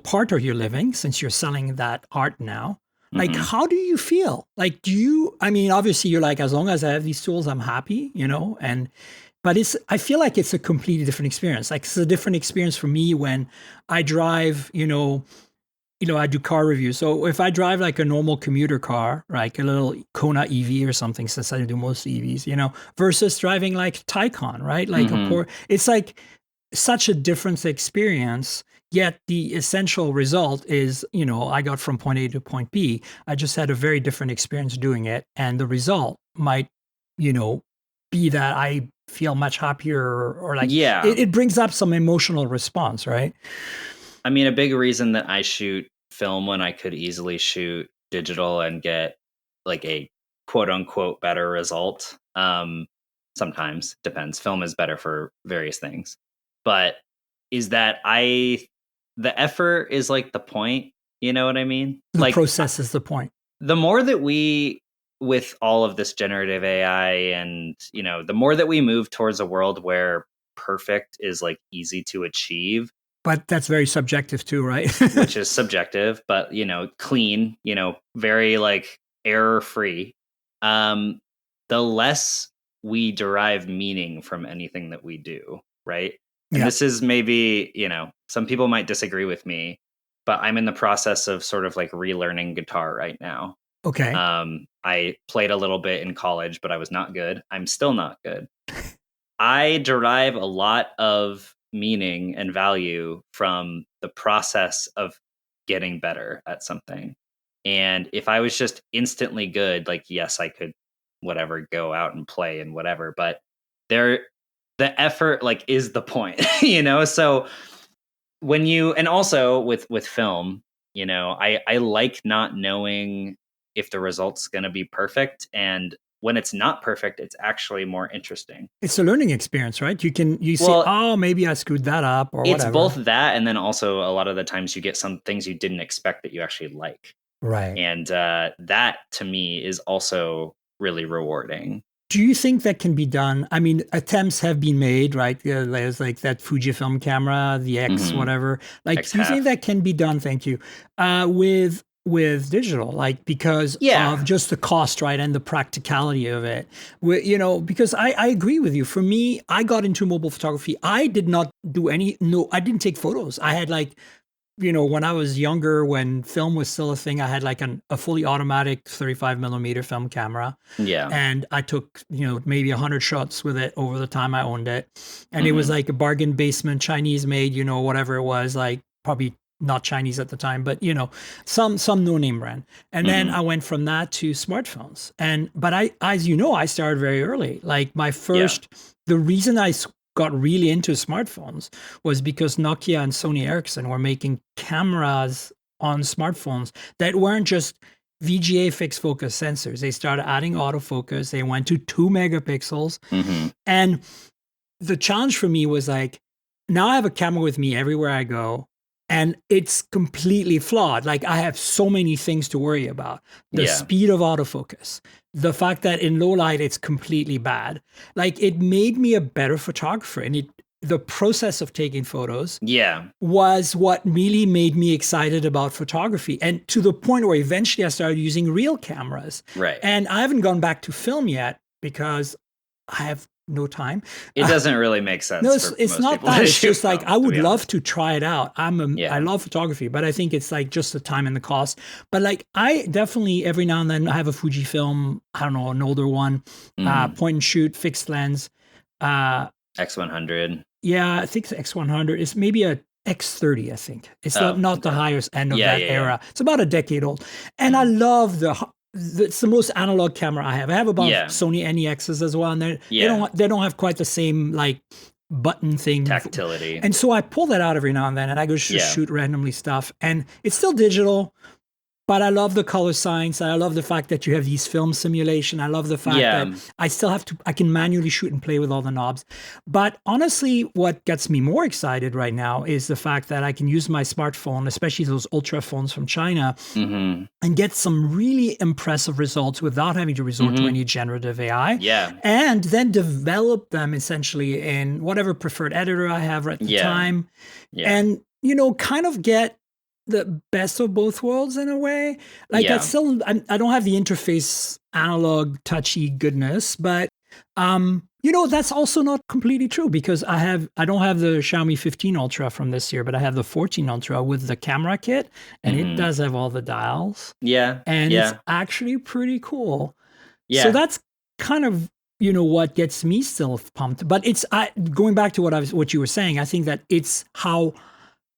part of your living, since you're selling that art now, Like, how do you feel? Like, I mean, obviously you're like, as long as I have these tools, I'm happy, but I feel like it's a completely different experience. Like, it's a different experience for me when I drive, I do car reviews. So if I drive like a normal commuter car, like a little Kona EV or something, since I do most EVs, versus driving like Taycan, right? Like it's like such a different experience. Yet the essential result is, I got from point A to point B. I just had a very different experience doing it. And the result might, be that I feel much happier or like, it brings up some emotional response, right? I mean, a big reason that I shoot film when I could easily shoot digital and get like a quote unquote better result. Sometimes depends. Film is better for various things, but is that the effort is like the point. You know what I mean? The process is the point. The more that with all of this generative AI and, the more that we move towards a world where perfect is like easy to achieve. But that's very subjective too, right? Which is subjective, but, clean, very like error free. The less we derive meaning from anything that we do, right? And this is maybe, some people might disagree with me, but I'm in the process of sort of like relearning guitar right now. Okay. I played a little bit in college, but I was not good. I'm still not good. I derive a lot of meaning and value from the process of getting better at something. And if I was just instantly good, like, yes, I could whatever, go out and play and whatever, but the effort like is the point, So when and also with film, I like not knowing if the result's going to be perfect. And when it's not perfect, it's actually more interesting. It's a learning experience, right? You see, oh, maybe I screwed that up or whatever. It's both that, and then also a lot of the times you get some things you didn't expect that you actually like. Right. And that to me is also really rewarding. Do you think that can be done? I mean, attempts have been made, right? There's like that Fujifilm camera, the X, whatever. Like, do you think that can be done? Thank you. With digital, like, because of just the cost, right, and the practicality of it. Because I agree with you. For me, I got into mobile photography. I did not do I didn't take photos. I had like, when I was younger, when film was still a thing, I had like a fully automatic 35 millimeter film camera. Yeah. And I took, maybe 100 shots with it over the time I owned it. And it was like a bargain basement, Chinese made, whatever it was, like probably not Chinese at the time, but some no-name brand. And then I went from that to smartphones. But as I started very early. Like my first, the reason I got really into smartphones was because Nokia and Sony Ericsson were making cameras on smartphones that weren't just VGA fixed focus sensors. They started adding autofocus. They went to 2 megapixels. And the challenge for me was like, now I have a camera with me everywhere I go. And it's completely flawed. Like I have so many things to worry about. The speed of autofocus, the fact that in low light, it's completely bad. Like it made me a better photographer. And the process of taking photos was what really made me excited about photography. And to the point where eventually I started using real cameras. Right. And I haven't gone back to film yet because I have no time. It doesn't really make sense. No, it's not that. It's just like I would love to try it out. I love photography, but I think it's like just the time and the cost. But like I definitely every now and then I have a Fujifilm, I don't know, an older one, point and shoot, fixed lens. X100. Yeah, I think the X100 is maybe a X30, I think. It's not the highest end of that era. It's about a decade old. And I love it's the most analog camera I have. I have about Sony NEXs as well, and they don't have quite the same like button thing, tactility. And so I pull that out every now and then, and I go shoot randomly stuff, and it's still digital. But I love the color science. I love the fact that you have these film simulation. I love the fact that I can manually shoot and play with all the knobs. But honestly, what gets me more excited right now is the fact that I can use my smartphone, especially those ultra phones from China, and get some really impressive results without having to resort to any generative AI. Yeah. And then develop them essentially in whatever preferred editor I have at the time. Yeah. And, kind of get the best of both worlds in a way. Like Yeah. I don't have the interface analog touchy goodness, but that's also not completely true because I don't have the Xiaomi 15 Ultra from this year, but I have the 14 Ultra with the camera kit, and it does have all the dials. Yeah. And Yeah. it's actually pretty cool. Yeah. So that's kind of what gets me still pumped. But it's going back to what you were saying. I think that it's how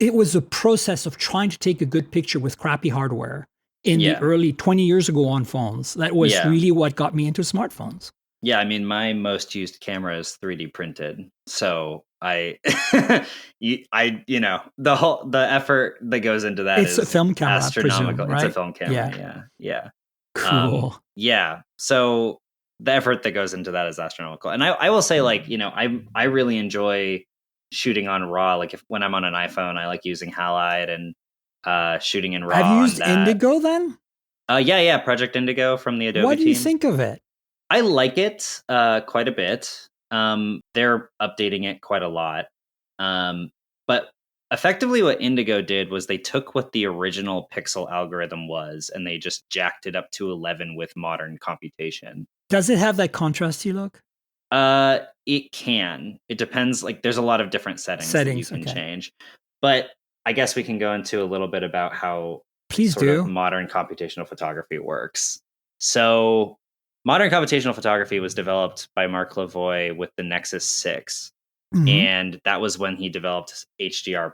it was a process of trying to take a good picture with crappy hardware in the early 20 years ago on phones. That was really what got me into smartphones. Yeah, I mean, my most used camera is 3D printed, so the effort that goes into that It's is a film camera, astronomical. Presume, right? It's a film camera. Yeah. Cool. Yeah. So the effort that goes into that is astronomical, and I will say, like, I really enjoy shooting on RAW. Like when I'm on an iPhone, I like using halide and shooting in RAW. Have you used Indigo then? Yeah, Project Indigo from the Adobe team. What do you think of it? I like it quite a bit. They're updating it quite a lot. But effectively what Indigo did was they took what the original pixel algorithm was and they just jacked it up to 11 with modern computation. Does it have that contrasty look? It can. It depends. Like there's a lot of different settings that you can change. But I guess we can go into a little bit about how modern computational photography works. So modern computational photography was developed by Mark Lavoie with the Nexus 6. And that was when he developed HDR+.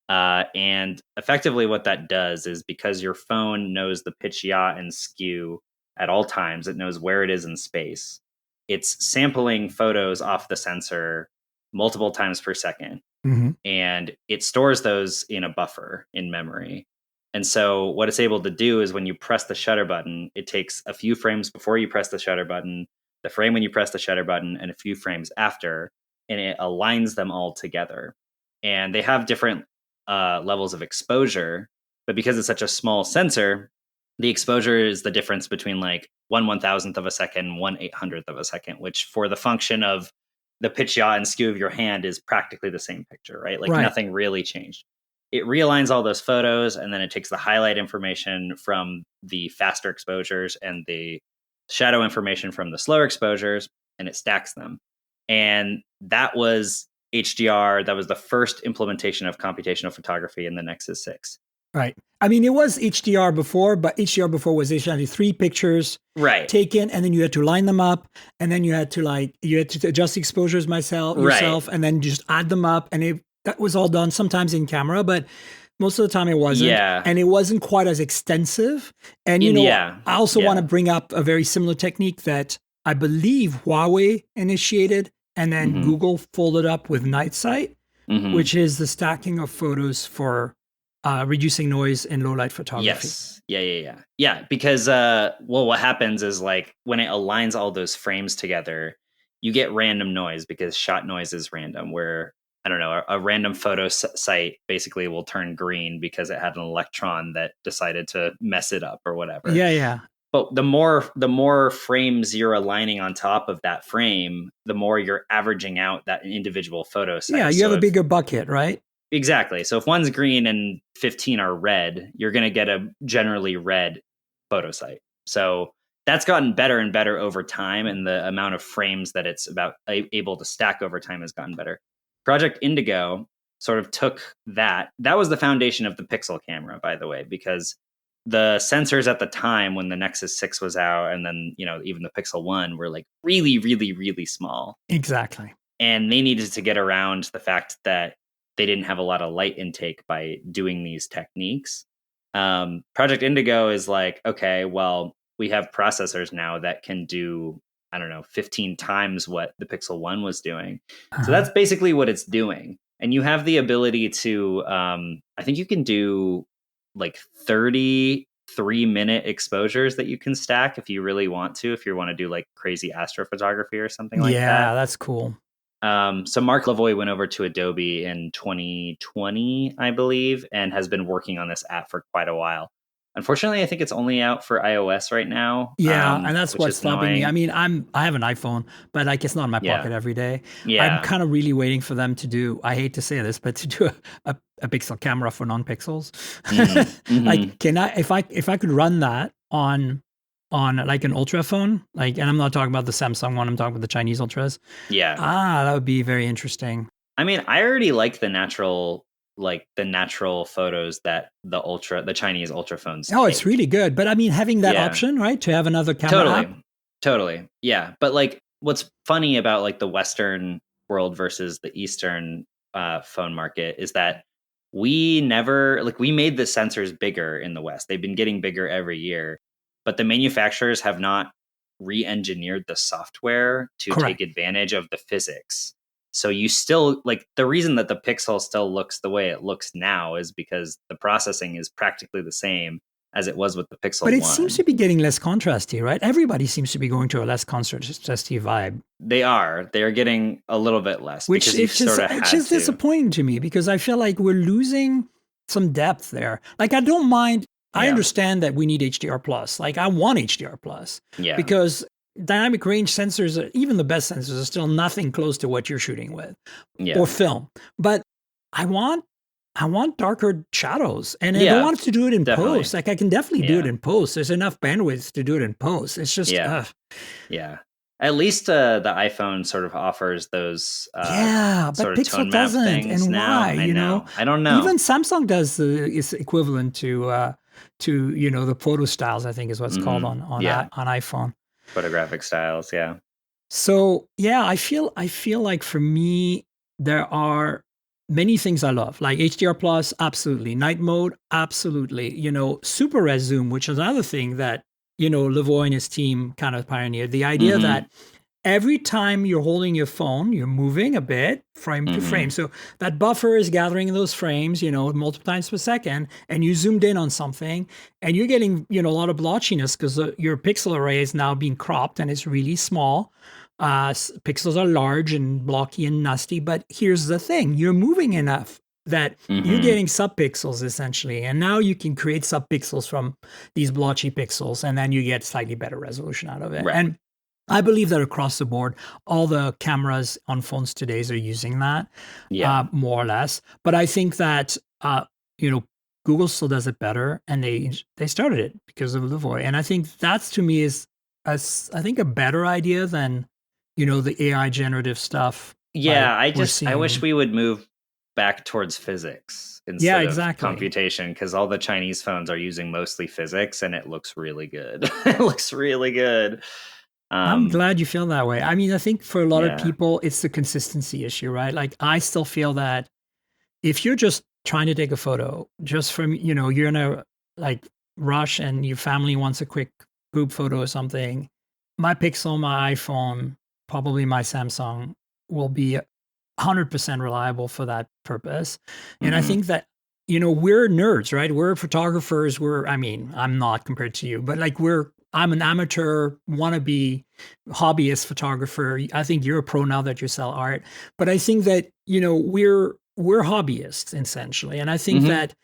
And effectively what that does is because your phone knows the pitch, yaw, and skew at all times, it knows where it is in space. It's sampling photos off the sensor multiple times per second. And it stores those in a buffer in memory. And so what it's able to do is when you press the shutter button, it takes a few frames before you press the shutter button, the frame when you press the shutter button, and a few frames after, and it aligns them all together. And they have different levels of exposure, but because it's such a small sensor, the exposure is the difference between like 1/1000th of a second, 1/800th of a second, which for the function of the pitch, yaw, and skew of your hand is practically the same picture, right? Like nothing really changed. It realigns all those photos, and then it takes the highlight information from the faster exposures and the shadow information from the slower exposures, and it stacks them. And that was HDR. That was the first implementation of computational photography in the Nexus 6. Right. I mean, it was HDR before, but HDR before was actually 3 pictures taken, and then you had to line them up, and then you had to adjust exposures yourself, and then just add them up, and that was all done sometimes in camera, but most of the time it wasn't. And it wasn't quite as extensive. And I also want to bring up a very similar technique that I believe Huawei initiated, and then Google followed up with Night Sight, which is the stacking of photos for reducing noise in low light photography. Yes. Yeah. Because, what happens is like when it aligns all those frames together, you get random noise because shot noise is random, where, I don't know, a random photo site basically will turn green because it had an electron that decided to mess it up or whatever. Yeah. But the more frames you're aligning on top of that frame, the more you're averaging out that individual photo site. Yeah, you have a bigger bucket, right? Exactly. So if one's green and 15 are red, you're going to get a generally red photo site. So that's gotten better and better over time, and the amount of frames that it's able to stack over time has gotten better. Project Indigo sort of took that. That was the foundation of the Pixel camera, by the way, because the sensors at the time when the Nexus 6 was out, and then even the Pixel 1 were like really, really, really small. Exactly. And they needed to get around the fact that they didn't have a lot of light intake by doing these techniques. Project Indigo is like, okay, well, we have processors now that can do, 15 times what the Pixel 1 was doing. So that's basically what it's doing. And you have the ability to, I think you can do like 33-minute exposures that you can stack if you really want to, if you want to do like crazy astrophotography or something like that. Yeah, that's cool. So Mark Lavoie went over to Adobe in 2020, I believe, and has been working on this app for quite a while. Unfortunately, I think it's only out for iOS right now. Yeah, and that's which what's is stopping me. I annoying. mean, I have an iPhone, but like it's not in my Yeah. pocket every day. I'm Yeah. kind of really waiting for them to do. I hate to say this, but to do a pixel camera for non-pixels. Mhm. Like, can I if I could run that on like an Ultra phone, like, and I'm not talking about the Samsung one. I'm talking about the Chinese Ultras. Yeah. That would be very interesting. I mean, I already like the natural photos that the Chinese Ultra phones Oh, it's take. really good. But I mean, having that Yeah. option, right, to have another camera app. Totally. Yeah. But like what's funny about like the Western world versus the Eastern phone market is that we made the sensors bigger in the West. They've been getting bigger every year, but the manufacturers have not re-engineered the software to Correct. take advantage of the physics. So you still like the reason that the Pixel still looks the way it looks now is because the processing is practically the same as it was with the Pixel But it 1. seems to be getting less contrasty, right? Everybody seems to be going to a less contrasty vibe. They are getting a little bit less Which because you've sort of had it's just to. disappointing to me because I feel like we're losing some depth there. Like I don't mind. I Yeah. understand that we need HDR plus. Like I want HDR plus Yeah. because dynamic range sensors, even the best sensors, are still nothing close to what you're shooting with Yeah. or film. But I want darker shadows, and I Yeah, don't want to do it in definitely. post. Like I can definitely do it Yeah. in post. There's enough bandwidth to do it in post. It's just Yeah. Yeah. At least the iPhone sort of offers those yeah, sort but of Pixel tone map doesn't, things and now. why? I You know, I don't know. even Samsung does is equivalent to the photo styles. I think is what's called on Yeah. on iPhone. Photographic styles. Yeah. So yeah, I feel like for me there are many things I love, like HDR plus, absolutely. Night mode, absolutely. Super res zoom, which is another thing that Lavoie and his team kind of pioneered. The idea that every time you're holding your phone, you're moving a bit frame to frame. So that buffer is gathering those frames, multiple times per second, and you zoomed in on something and you're getting, a lot of blotchiness because your pixel array is now being cropped and it's really small. Pixels are large and blocky and nasty, but here's the thing, you're moving enough that you're getting subpixels essentially. And now you can create subpixels from these blotchy pixels and then you get slightly better resolution out of it. Right. And I believe that across the board, all the cameras on phones today are using that, more or less. But I think that Google still does it better, and they started it because of Lavoie. And I think that's to me is I think a better idea than the AI generative stuff. Yeah, like I wish we would move back towards physics instead of computation, because all the Chinese phones are using mostly physics, and it looks really good. It looks really good. I'm glad you feel that way. I mean, I think for a lot of people, it's the consistency issue, right? Like, I still feel that if you're just trying to take a photo, just from, you're in a like rush and your family wants a quick group photo or something, my Pixel, my iPhone, probably my Samsung will be 100% reliable for that purpose. And I think that, we're nerds, right? We're photographers. I'm not compared to you, but like I'm an amateur wannabe hobbyist photographer. I think you're a pro now that you sell art, but I think that, we're hobbyists essentially. And I think that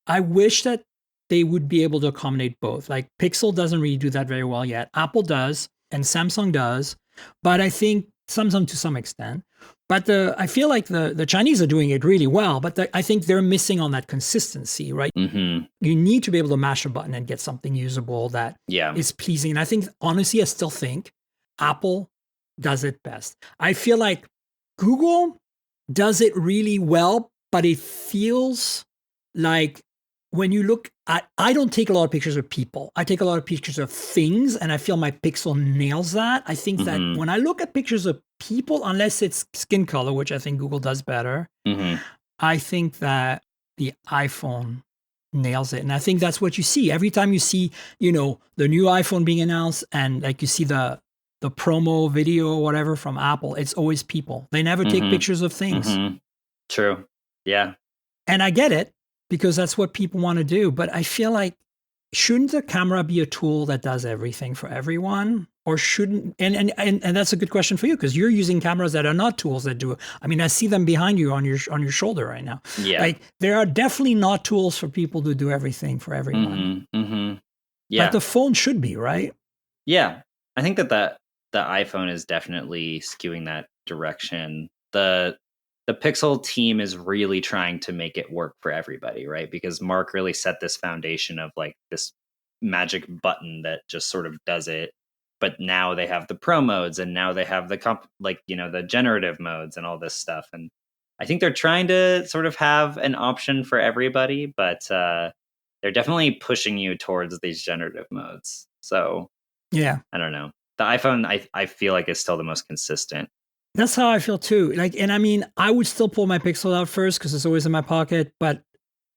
I wish that they would be able to accommodate both. Like Pixel doesn't really do that very well yet. Apple does and Samsung does, but I think Samsung to some extent. But I feel like the Chinese are doing it really well, but I think they're missing on that consistency, right? You need to be able to mash a button and get something usable that is pleasing. And I think, honestly, I still think Apple does it best. I feel like Google does it really well, but it feels like when you look at, I don't take a lot of pictures of people. I take a lot of pictures of things, and I feel my Pixel nails that. I think that when I look at pictures of people, unless it's skin color, which I think Google does better, I think that the iPhone nails it. And I think that's what you see. Every time you see, the new iPhone being announced and like you see the promo video or whatever from Apple, it's always people. They never take pictures of things. True. Yeah. And I get it because that's what people want to do. But I feel like, shouldn't the camera be a tool that does everything for everyone? or shouldn't? And that's a good question for you because you're using cameras that are not tools that do it. I mean, I see them behind you on your shoulder right now. Yeah. Like there are definitely not tools for people to do everything for everyone. Yeah. But the phone should be, right? Yeah. I think that the iPhone is definitely skewing that direction. The Pixel team is really trying to make it work for everybody, right? Because Mark really set this foundation of like this magic button that just sort of does it. But now they have the pro modes, and now they have the the generative modes and all this stuff. And I think they're trying to sort of have an option for everybody, but they're definitely pushing you towards these generative modes. So yeah, I don't know. The iPhone, I feel like, is still the most consistent. That's how I feel too. Like, and I mean, I would still pull my Pixel out first because it's always in my pocket. But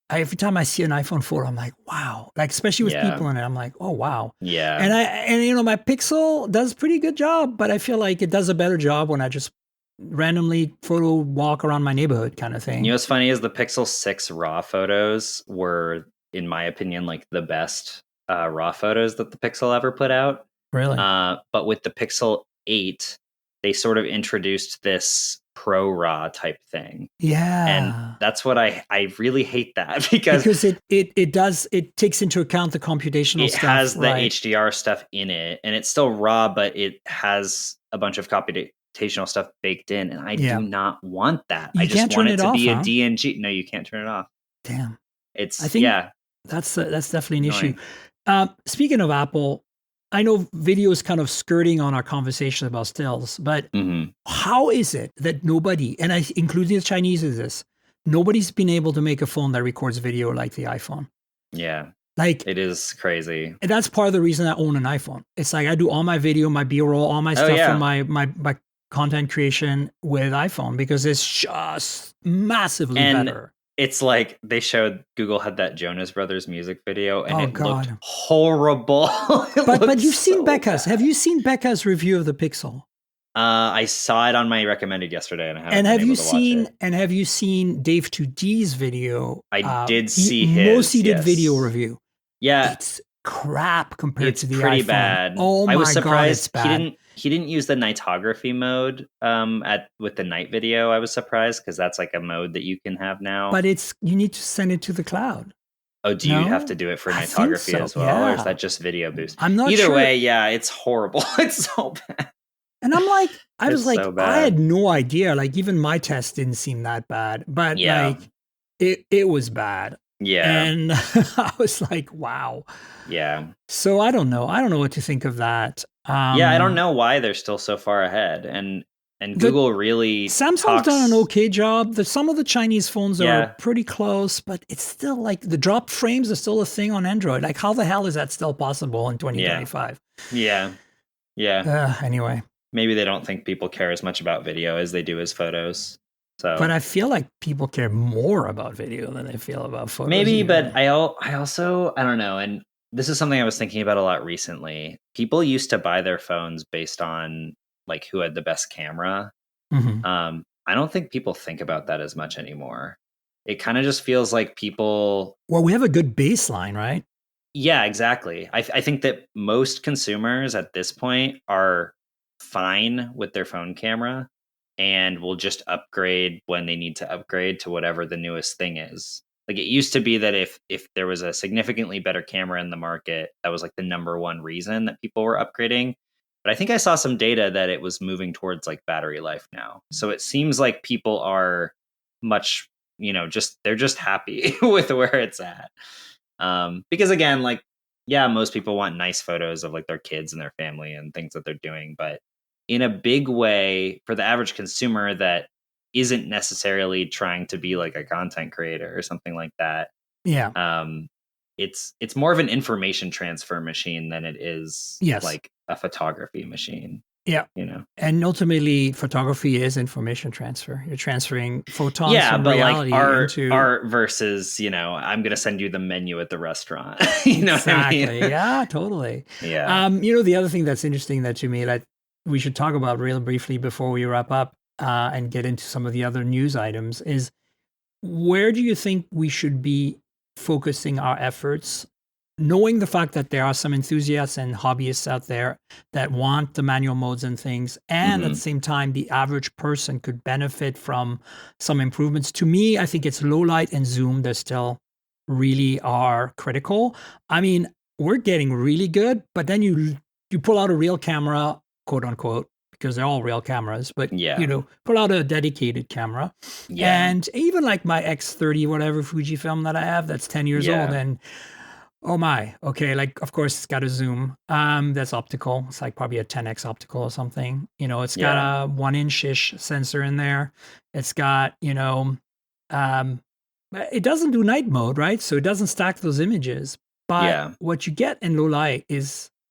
every time I see an iPhone photo, I'm like, wow. Like, especially with people in it, I'm like, oh wow. Yeah. And my Pixel does a pretty good job, but I feel like it does a better job when I just randomly photo walk around my neighborhood kind of thing. You know what's funny is the Pixel 6 RAW photos were, in my opinion, like the best RAW photos that the Pixel ever put out. Really? But with the Pixel 8, they sort of introduced this pro RAW type thing. Yeah. And that's what I really hate that because it takes into account the computational stuff. It has the HDR stuff in it, and it's still RAW, but it has a bunch of computational stuff baked in, and I do not want that. I just want it to be a DNG. No, you can't turn it off. Damn. I think that's definitely an issue. Speaking of Apple, I know video is kind of skirting on our conversation about stills, but how is it that nobody, and I including the Chinese, nobody's been able to make a phone that records video like the iPhone? Yeah. Like it is crazy. And that's part of the reason I own an iPhone. It's like I do all my video, my B-roll, all my stuff for my content creation with iPhone because it's just massively better. It's like they showed Google had that Jonas Brothers music video and it looked horrible. But you've seen Becca's. Have you seen Becca's review of the Pixel? I saw it on my recommended yesterday, and I haven't been able to watch it. And have you seen Dave 2D's video? I did see his. Mostly did video review. Yeah, it's crap compared to the iPhone. It's pretty bad. Oh my God, it's bad. He didn't use the nightography mode with the night video. I was surprised because that's like a mode that you can have now. But you need to send it to the cloud. Oh, do you have to do it for nightography as well, or is that just video boost? I'm not sure. Either way, yeah, it's horrible. It's so bad. And I'm like, I was like, so I had no idea. Like even my test didn't seem that bad, but like it was bad. Yeah. And I was like, wow. Yeah. So I don't know. I don't know what to think of that. I don't know why they're still so far ahead. And Google really Samsung's done an okay job. Some of the Chinese phones are pretty close, but it's still like the drop frames are still a thing on Android. Like how the hell is that still possible in 2025? Yeah. Anyway. Maybe they don't think people care as much about video as they do as photos. So, but I feel like people care more about video than they feel about photos. Maybe, but I also, I don't know. And this is something I was thinking about a lot recently. People used to buy their phones based on like who had the best camera. I don't think people think about that as much anymore. It kind of just feels like people. Well, we have a good baseline, right? Yeah, exactly. I think that most consumers at this point are fine with their phone camera and will just upgrade when they need to upgrade to whatever the newest thing is. Like it used to be that if there was a significantly better camera in the market, that was like the number one reason that people were upgrading. But I think I saw some data that it was moving towards like battery life now. So it seems like people are much, they're just happy with where it's at. Because again, like, yeah, most people want nice photos of like their kids and their family and things that they're doing. But in a big way for the average consumer that isn't necessarily trying to be like a content creator or something like that. Yeah. It's more of an information transfer machine than it is like a photography machine. Yeah. And ultimately photography is information transfer. You're transferring photons from reality into art versus, I'm going to send you the menu at the restaurant. You know exactly. what I mean? Yeah, totally. Yeah. The other thing that's interesting that you made, like we should talk about real briefly before we wrap up and get into some of the other news items is where do you think we should be focusing our efforts knowing the fact that there are some enthusiasts and hobbyists out there that want the manual modes and things, and at the same time, the average person could benefit from some improvements. To me, I think it's low light and zoom that still really are critical. I mean, we're getting really good, but then you pull out a real camera, quote unquote, because they're all real cameras, but pull out a dedicated camera. And even like my X30, whatever Fujifilm that I have, that's 10 years old, and oh my, okay, like of course it's got a zoom. That's optical. It's like probably a 10x optical or something. It's got a 1-inch-ish sensor in there. It's got, it doesn't do night mode, right? So it doesn't stack those images. But what you get in low light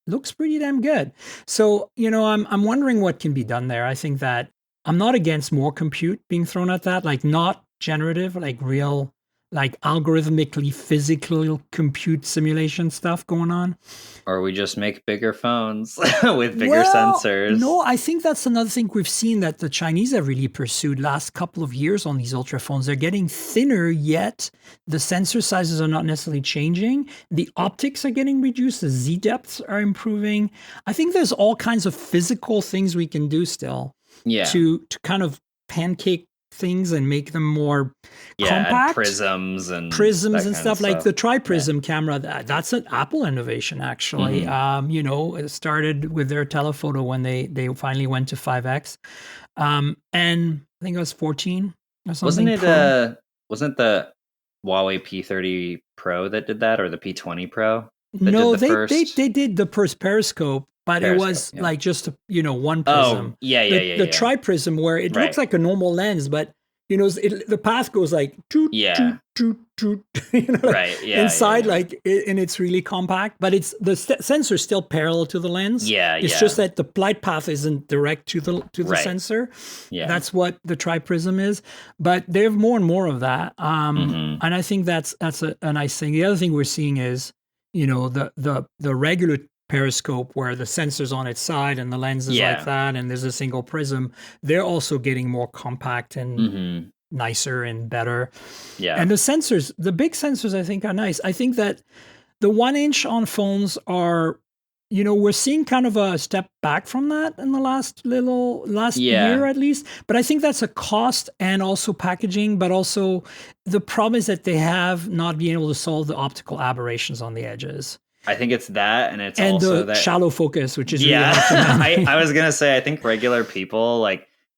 looks pretty damn good. So, I'm wondering what can be done there. I think that I'm not against more compute being thrown at that, like not generative, like real, like algorithmically physical compute simulation stuff going on. Or we just make bigger phones with bigger sensors. No, I think that's another thing we've seen that the Chinese have really pursued last couple of years on these ultra phones. They're getting thinner, yet the sensor sizes are not necessarily changing. The optics are getting reduced. The Z depths are improving. I think there's all kinds of physical things we can do still to kind of pancake things and make them more compact. Prisms and stuff, like the tri-prism camera. That's an Apple innovation, actually. It started with their telephoto when they finally went to 5x, and I think it was 14 or something. Wasn't the Huawei P30 Pro that did that, or the P20 Pro? No, they did the periscope. But it was like just, one prism. The tri-prism where it looks like a normal lens, but, the path goes like, inside, like, and it's really compact, but it's the sensor is still parallel to the lens. It's just that the light path isn't direct to the sensor. That's what the tri-prism is. But they have more and more of that. And I think that's a nice thing. The other thing we're seeing is, the regular periscope where the sensor's on its side and the lens is like that, and there's a single prism. They're also getting more compact and nicer and better. And the big sensors, I think, are nice. I think that the 1-inch on phones are, we're seeing kind of a step back from that in the last year at least. But I think that's a cost and also packaging, but also the problem is that they have not been able to solve the optical aberrations on the edges. I think it's that, and it's also the shallow focus, which is I was gonna say, I think regular people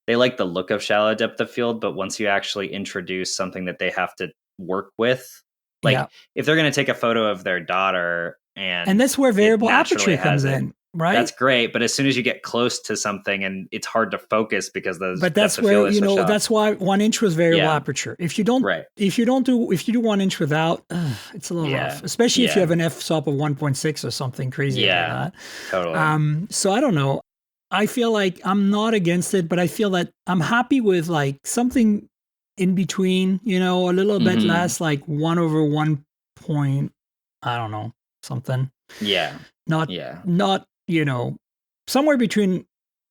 they like the look of shallow depth of field, but once you actually introduce something that they have to work with, if they're gonna take a photo of their daughter and that's where variable aperture comes in. Right. That's great, but as soon as you get close to something and it's hard to focus because that's where that's why 1-inch was variable aperture. If you do 1-inch without, it's a little rough, especially if you have an f-stop of 1.6 or something crazy like that. Totally. So I don't know. I feel like I'm not against it, but I feel that I'm happy with like something in between. A little bit less, like 1/1 point. I don't know, something. Not. Somewhere between,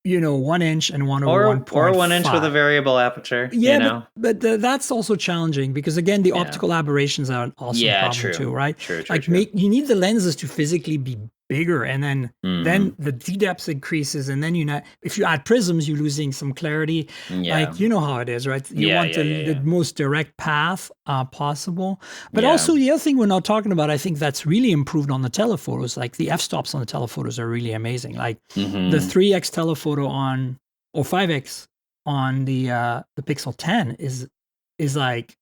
1-inch and 1/1.5. Or 1-inch with a variable aperture. But that's also challenging because again, the optical aberrations are also a problem too, right? True. You need the lenses to physically be bigger, and then the Z depth increases, and then if you add prisms, you're losing some clarity. Like how it is, right? You want the most direct path possible. But also the other thing we're not talking about, I think that's really improved on the telephotos. Like the f-stops on the telephotos are really amazing. Like the 3x telephoto or 5x on the Pixel 10 is like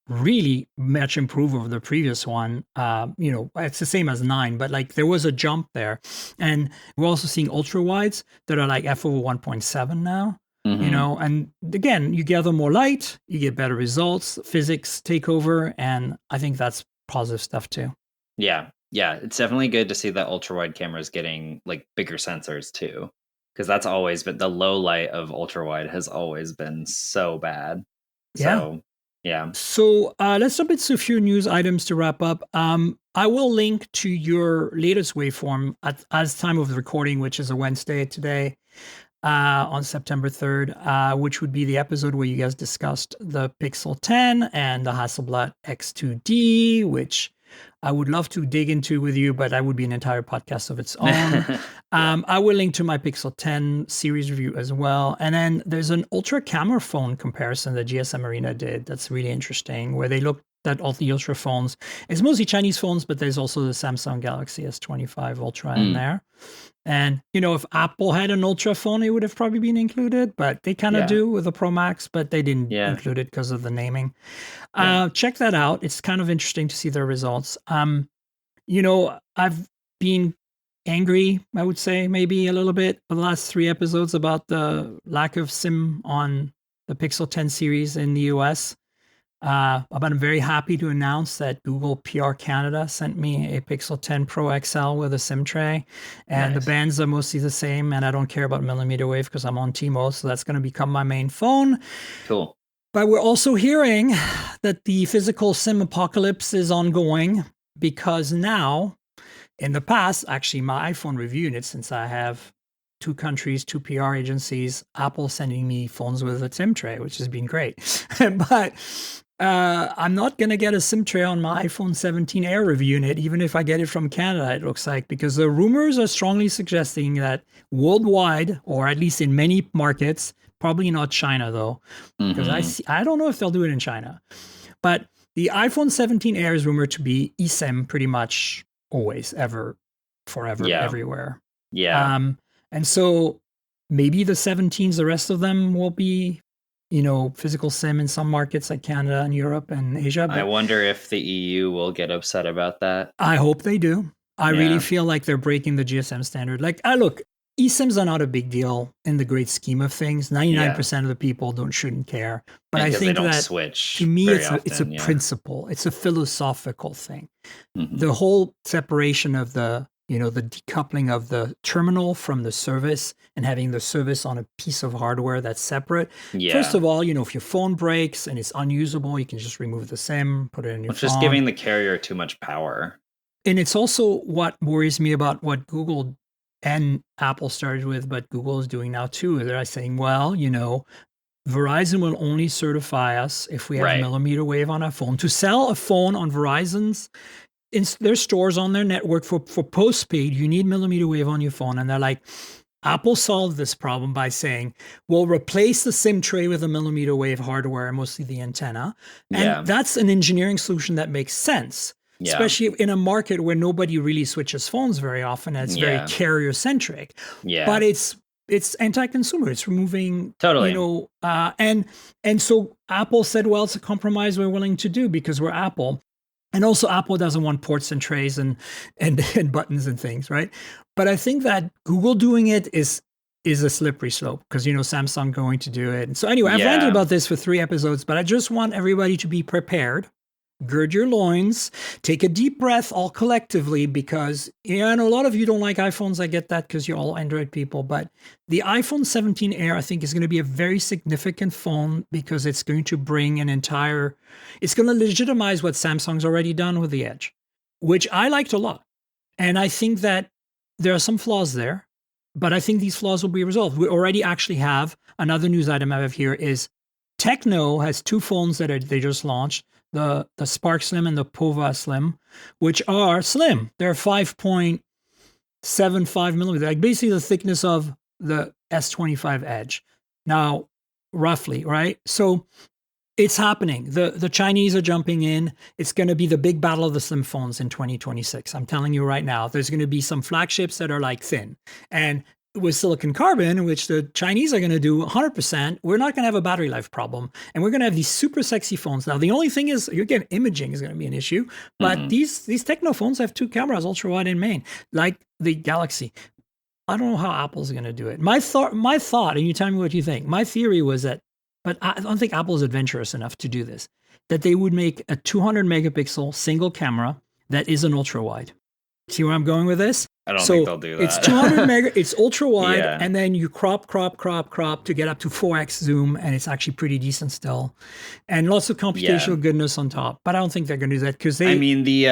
really much improved over the previous one. It's the same as 9, but like there was a jump there. And we're also seeing ultra wides that are like f/1.7 now. And again, you gather more light, you get better results, physics take over, and I think that's positive stuff too. It's definitely good to see that ultra wide cameras getting like bigger sensors too, because that's always been the low light of ultra wide has always been so bad. So let's jump into a few news items to wrap up. I will link to your latest waveform as time of the recording, which is a Wednesday today, on September 3rd, which would be the episode where you guys discussed the Pixel 10 and the Hasselblad X2D, which I would love to dig into with you, but that would be an entire podcast of its own. I will link to my Pixel 10 series review as well. And then there's an ultra camera phone comparison that GSM Arena did. That's really interesting, where they looked at all the ultra phones. It's mostly Chinese phones, but there's also the Samsung Galaxy S25 Ultra in there. And, if Apple had an Ultra phone, it would have probably been included, but they kind of do with the Pro Max, but they didn't include it because of the naming. Check that out. It's kind of interesting to see their results. I've been angry, I would say, maybe a little bit for the last 3 episodes about the lack of SIM on the Pixel 10 series in the US. But I'm very happy to announce that Google PR Canada sent me a Pixel 10 Pro XL with a SIM tray, and the bands are mostly the same, and I don't care about millimeter wave because I'm on T-Mode, so that's going to become my main phone. Cool. But we're also hearing that the physical SIM apocalypse is ongoing, because now, in the past, actually my iPhone review unit, since I have 2 countries, 2 PR agencies, Apple sending me phones with a SIM tray, which has been great. But I'm not going to get a SIM tray on my iPhone 17 Air review unit, even if I get it from Canada, it looks like, because the rumors are strongly suggesting that worldwide, or at least in many markets, probably not China though, because I don't know if they'll do it in China, but the iPhone 17 Air is rumored to be eSIM pretty much always, ever, forever, everywhere. Yeah. And so maybe the 17s, the rest of them will be, physical SIM in some markets like Canada and Europe and Asia. But I wonder if the EU will get upset about that. I hope they do. I really feel like they're breaking the GSM standard. Like, look, eSIMs are not a big deal in the great scheme of things. 99% of the people shouldn't care. But I think that switch to me, it's a principle. It's a philosophical thing. The whole separation of the decoupling of the terminal from the service and having the service on a piece of hardware that's separate. First of all, if your phone breaks and it's unusable, you can just remove the SIM, put it in your phone. Just giving the carrier too much power. And it's also what worries me about what Google and Apple started with, but Google is doing now too. They're saying, well, Verizon will only certify us if we have millimeter wave on our phone. To sell a phone on Verizon's, in their stores on their network for postpaid, you need millimeter wave on your phone. And they're like, Apple solved this problem by saying, we'll replace the SIM tray with a millimeter wave hardware, mostly the antenna. And that's an engineering solution that makes sense, especially in a market where nobody really switches phones very often. And it's very carrier centric. But it's anti-consumer. It's removing, and so Apple said, well, it's a compromise we're willing to do because we're Apple. And also Apple doesn't want ports and trays and buttons and things, right? But I think that Google doing it is a slippery slope because, Samsung going to do it. And so anyway, I've ranted about this for 3 episodes, but I just want everybody to be prepared. Gird your loins, take a deep breath all collectively because, I know a lot of you don't like iPhones. I get that because you're all Android people. But the iPhone 17 Air, I think, is going to be a very significant phone because it's going to bring it's going to legitimize what Samsung's already done with the Edge, which I liked a lot. And I think that there are some flaws there, but I think these flaws will be resolved. We already actually have another news item I have here is Tecno has 2 phones that they just launched. The Spark Slim and the Pova Slim, which are slim. They're 5.75 millimeters, like basically the thickness of the S25 Edge. Now, roughly, right? So it's happening. The Chinese are jumping in. It's going to be the big battle of the slim phones in 2026. I'm telling you right now, there's going to be some flagships that are like thin. And with silicon carbon, which the Chinese are going to do 100%, we're not going to have a battery life problem. And we're going to have these super sexy phones. Now, the only thing is, again, imaging is going to be an issue. But these Tecno phones have 2 cameras, ultra wide and main, like the Galaxy. I don't know how Apple's going to do it. My thought, and you tell me what you think. My theory was that, but I don't think Apple's adventurous enough to do this, that they would make a 200 megapixel single camera that is an ultra wide. See where I'm going with this? I don't think they'll do that. It's 200 it's ultra wide, and then you crop to get up to 4x zoom, and it's actually pretty decent still, and lots of computational goodness on top. But I don't think they're going to do that because they. I mean, they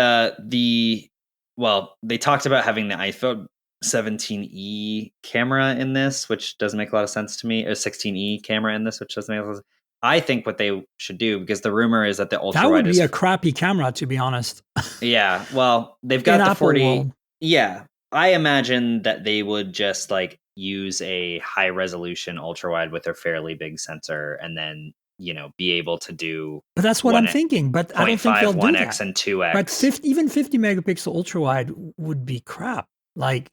talked about having the iPhone 17e camera in this, which doesn't make a lot of sense to me. Or 16e camera in this, which doesn't make a lot of sense. I think what they should do, because the rumor is that the ultra That would wide be is a crappy camera, to be honest. yeah. Well, they've got In the Apple 40. world. Yeah, I imagine that they would just like use a high resolution ultra wide with a fairly big sensor, and then be able to do But that's what I'm thinking. But I don't think they'll do 1x that. and 2x. But even 50 megapixel ultra wide would be crap. Like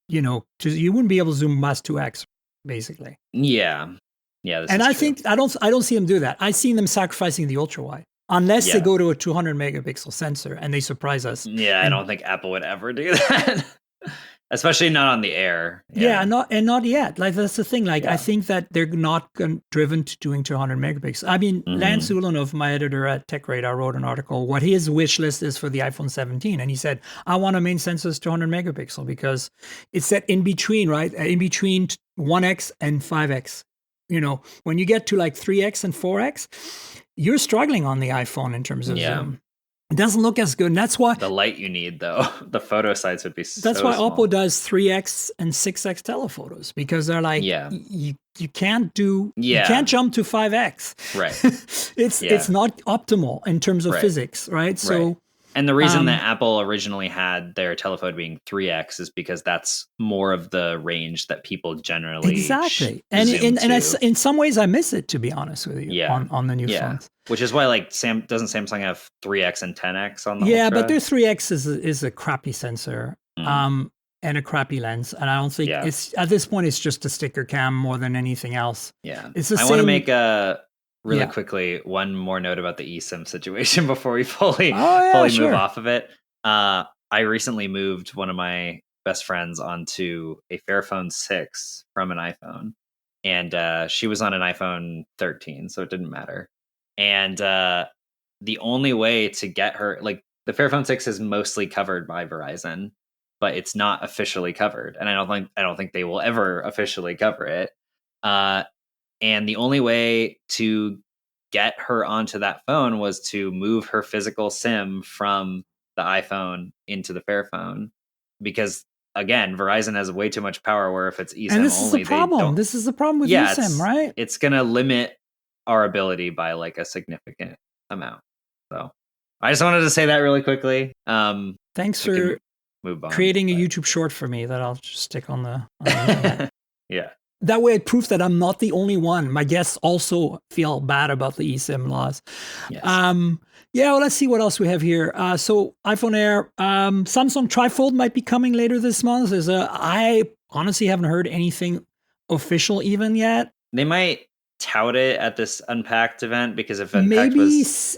you wouldn't be able to zoom past 2x, basically. Yeah. Yeah. And I think I don't see them do that. I see them sacrificing the ultra wide unless they go to a 200 megapixel sensor and they surprise us. Yeah, I don't think Apple would ever do that. Especially not on the Air. Yeah, not yet. Like that's the thing. Like I think that they're not driven to doing 200 megapixels. I mean, Lance Ulanov, my editor at Tech Radar, wrote an article what his wish list is for the iPhone 17, and he said, "I want a main sensor is 200 megapixel because it's that in between, right? In between 1x and 5x. When you get to like 3x and 4x, you're struggling on the iPhone in terms of zoom. It doesn't look as good. And that's why the light you need, though, the photo size would be that's why small. Oppo does 3x and 6x telephotos, because they're like, you can't jump to 5x. Right. It's not optimal in terms of physics, right? So and the reason that Apple originally had their telephoto being 3x is because that's more of the range that people generally and in some ways I miss it, to be honest with you, on the new phones. Which is why doesn't Samsung have 3x and 10x on the Ultra? But their 3x is a crappy sensor and a crappy lens, and I don't think it's at this point it's just a sticker cam more than anything else. Yeah, it's the same. I want to make really quickly one more note about the eSIM situation before we fully move off of it. I recently moved one of my best friends onto a Fairphone 6 from an iPhone, and she was on an iPhone 13, so it didn't matter. And the only way to get her, like, the Fairphone 6 is mostly covered by Verizon, but it's not officially covered, and I don't think they will ever officially cover it. And the only way to get her onto that phone was to move her physical SIM from the iPhone into the Fairphone, because again, Verizon has way too much power. Where if it's eSIM and this only, is the problem. This is the problem with eSIM, right? It's going to limit our ability by like a significant amount. So I just wanted to say that really quickly. Thanks for creating a YouTube short for me that I'll just stick on the internet. Yeah. That way it proves that I'm not the only one. My guests also feel bad about the eSIM laws. Yes. Well, let's see what else we have here. So iPhone Air, Samsung Trifold might be coming later this month. I honestly haven't heard anything official even yet. They might tout it at this Unpacked event, because if Unpacked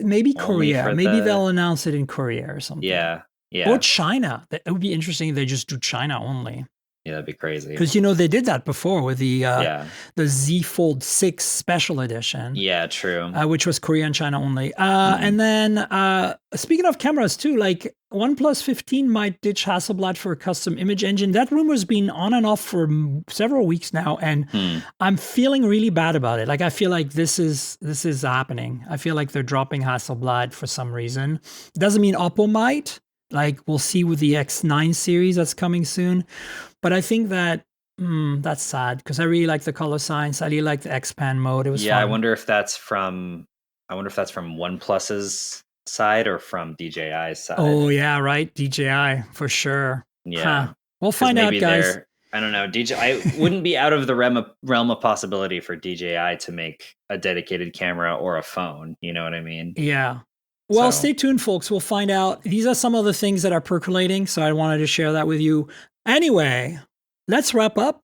maybe Korea, maybe they'll announce it in Korea or something. Yeah. Or China. It would be interesting if they just do China only. Yeah, that'd be crazy. Because they did that before with the Z Fold 6 Special Edition. Yeah, true. Which was Korea and China only. And then speaking of cameras too, like OnePlus 15 might ditch Hasselblad for a custom image engine. That rumor's been on and off for several weeks now, and I'm feeling really bad about it. Like I feel like this is happening. I feel like they're dropping Hasselblad for some reason. Doesn't mean Oppo might. Like we'll see with the X9 series that's coming soon. But I think that that's sad, because I really like the color science. I really like the X-Pan mode. It was fun. I wonder if that's from OnePlus's side or from DJI's side. Oh yeah, right. DJI for sure. Yeah. Huh. We'll find out, guys. I don't know. DJI wouldn't be out of the realm of possibility for DJI to make a dedicated camera or a phone. You know what I mean? Yeah. Well, stay tuned, folks. We'll find out. These are some of the things that are percolating, so I wanted to share that with you. Anyway, let's wrap up.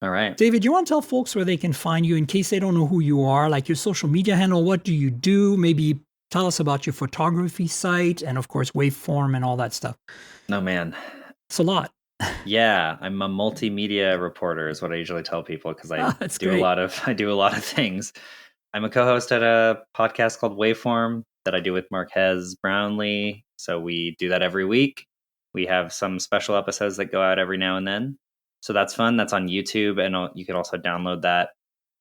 All right. David, you want to tell folks where they can find you in case they don't know who you are, like your social media handle? What do you do? Maybe tell us about your photography site and, of course, Waveform and all that stuff. No, man. It's a lot. Yeah, I'm a multimedia reporter is what I usually tell people, because I do great. a lot of things. I'm a co-host at a podcast called Waveform that I do with Marquez Brownlee. So we do that every week. We have some special episodes that go out every now and then. So that's fun. That's on YouTube. And you can also download that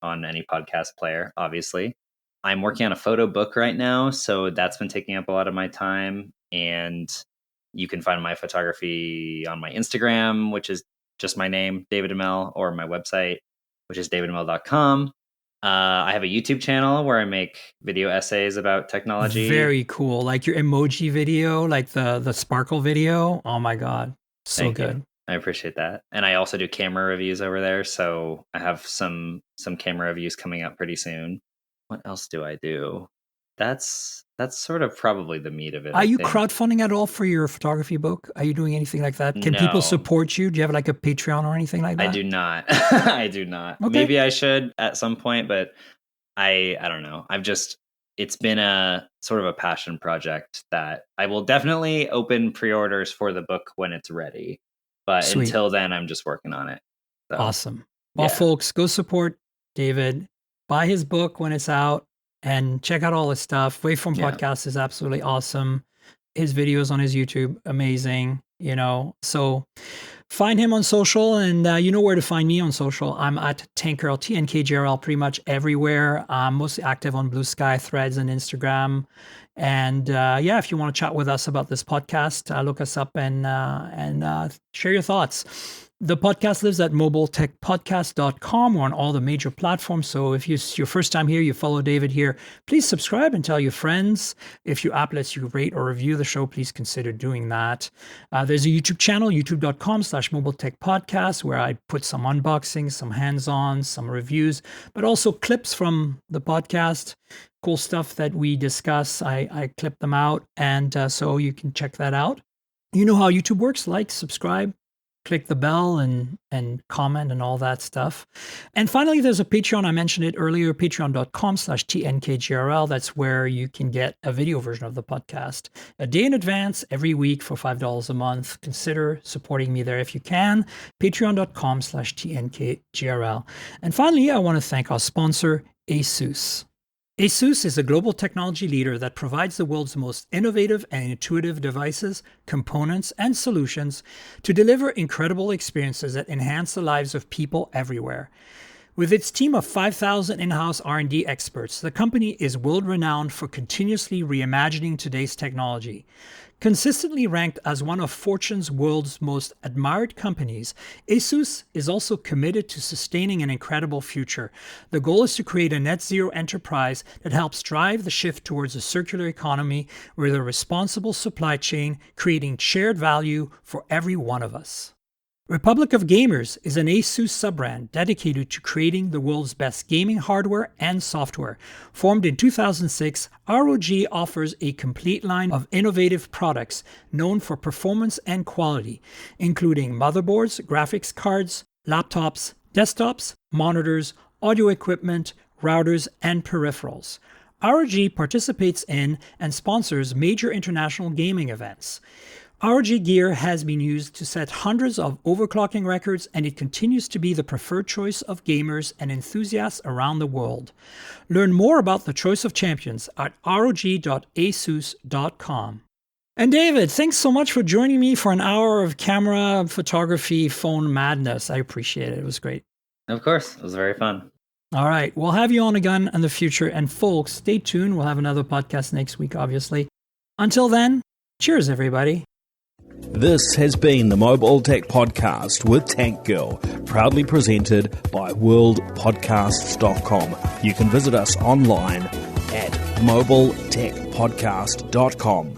on any podcast player, obviously. I'm working on a photo book right now. So that's been taking up a lot of my time. And you can find my photography on my Instagram, which is just my name, David Amell, or my website, which is davidamell.com. I have a YouTube channel where I make video essays about technology. Very cool. Like your emoji video, like the sparkle video. Oh my God. So Thank good. you. I appreciate that. And I also do camera reviews over there. So I have some camera reviews coming up pretty soon. What else do I do? That's sort of probably the meat of it. Are you crowdfunding at all for your photography book? Are you doing anything like that? Can people No. support you? Do you have like a Patreon or anything like that? I do not. I do not. Okay. Maybe I should at some point, but I don't know. It's been a sort of a passion project that I will definitely open pre-orders for the book when it's ready. But Sweet. Until then, I'm just working on it. So, awesome. Well, folks, go support David. Buy his book when it's out and check out all his stuff. Waveform Podcast is absolutely awesome. His videos on his YouTube, amazing. So find him on social, and you know where to find me on social. I'm at Tankgirl, TNKGRL, pretty much everywhere. I'm mostly active on Blue Sky, Threads, and Instagram. And if you want to chat with us about this podcast, look us up and share your thoughts. The podcast lives at mobiletechpodcast.com. We're on all the major platforms. So if it's your first time here, you follow David here, please subscribe and tell your friends. If your app lets you rate or review the show, please consider doing that. There's a YouTube channel, youtube.com/mobiletechpodcast, where I put some unboxings, some hands-on, some reviews, but also clips from the podcast. Cool stuff that we discuss. I clip them out. And so you can check that out. You know how YouTube works. Like, subscribe, click the bell and comment and all that stuff. And finally, there's a Patreon. I mentioned it earlier, patreon.com/TNKGRL. That's where you can get a video version of the podcast a day in advance every week for $5 a month. Consider supporting me there if you can. Patreon.com/TNKGRL. And finally, I want to thank our sponsor, ASUS. ASUS is a global technology leader that provides the world's most innovative and intuitive devices, components, and solutions to deliver incredible experiences that enhance the lives of people everywhere. With its team of 5,000 in-house R&D experts, the company is world-renowned for continuously reimagining today's technology. Consistently ranked as one of Fortune's world's most admired companies, ASUS is also committed to sustaining an incredible future. The goal is to create a net zero enterprise that helps drive the shift towards a circular economy with a responsible supply chain, creating shared value for every one of us. Republic of Gamers is an ASUS sub-brand dedicated to creating the world's best gaming hardware and software. Formed in 2006, ROG offers a complete line of innovative products known for performance and quality, including motherboards, graphics cards, laptops, desktops, monitors, audio equipment, routers, and peripherals. ROG participates in and sponsors major international gaming events. ROG gear has been used to set hundreds of overclocking records, and it continues to be the preferred choice of gamers and enthusiasts around the world. Learn more about the choice of champions at rog.asus.com. And David, thanks so much for joining me for an hour of camera, photography, phone madness. I appreciate it. It was great. Of course. It was very fun. All right. We'll have you on again in the future. And folks, stay tuned. We'll have another podcast next week, obviously. Until then, cheers, everybody. This has been the Mobile Tech Podcast with Tank Girl, proudly presented by worldpodcasts.com. You can visit us online at mobiletechpodcast.com.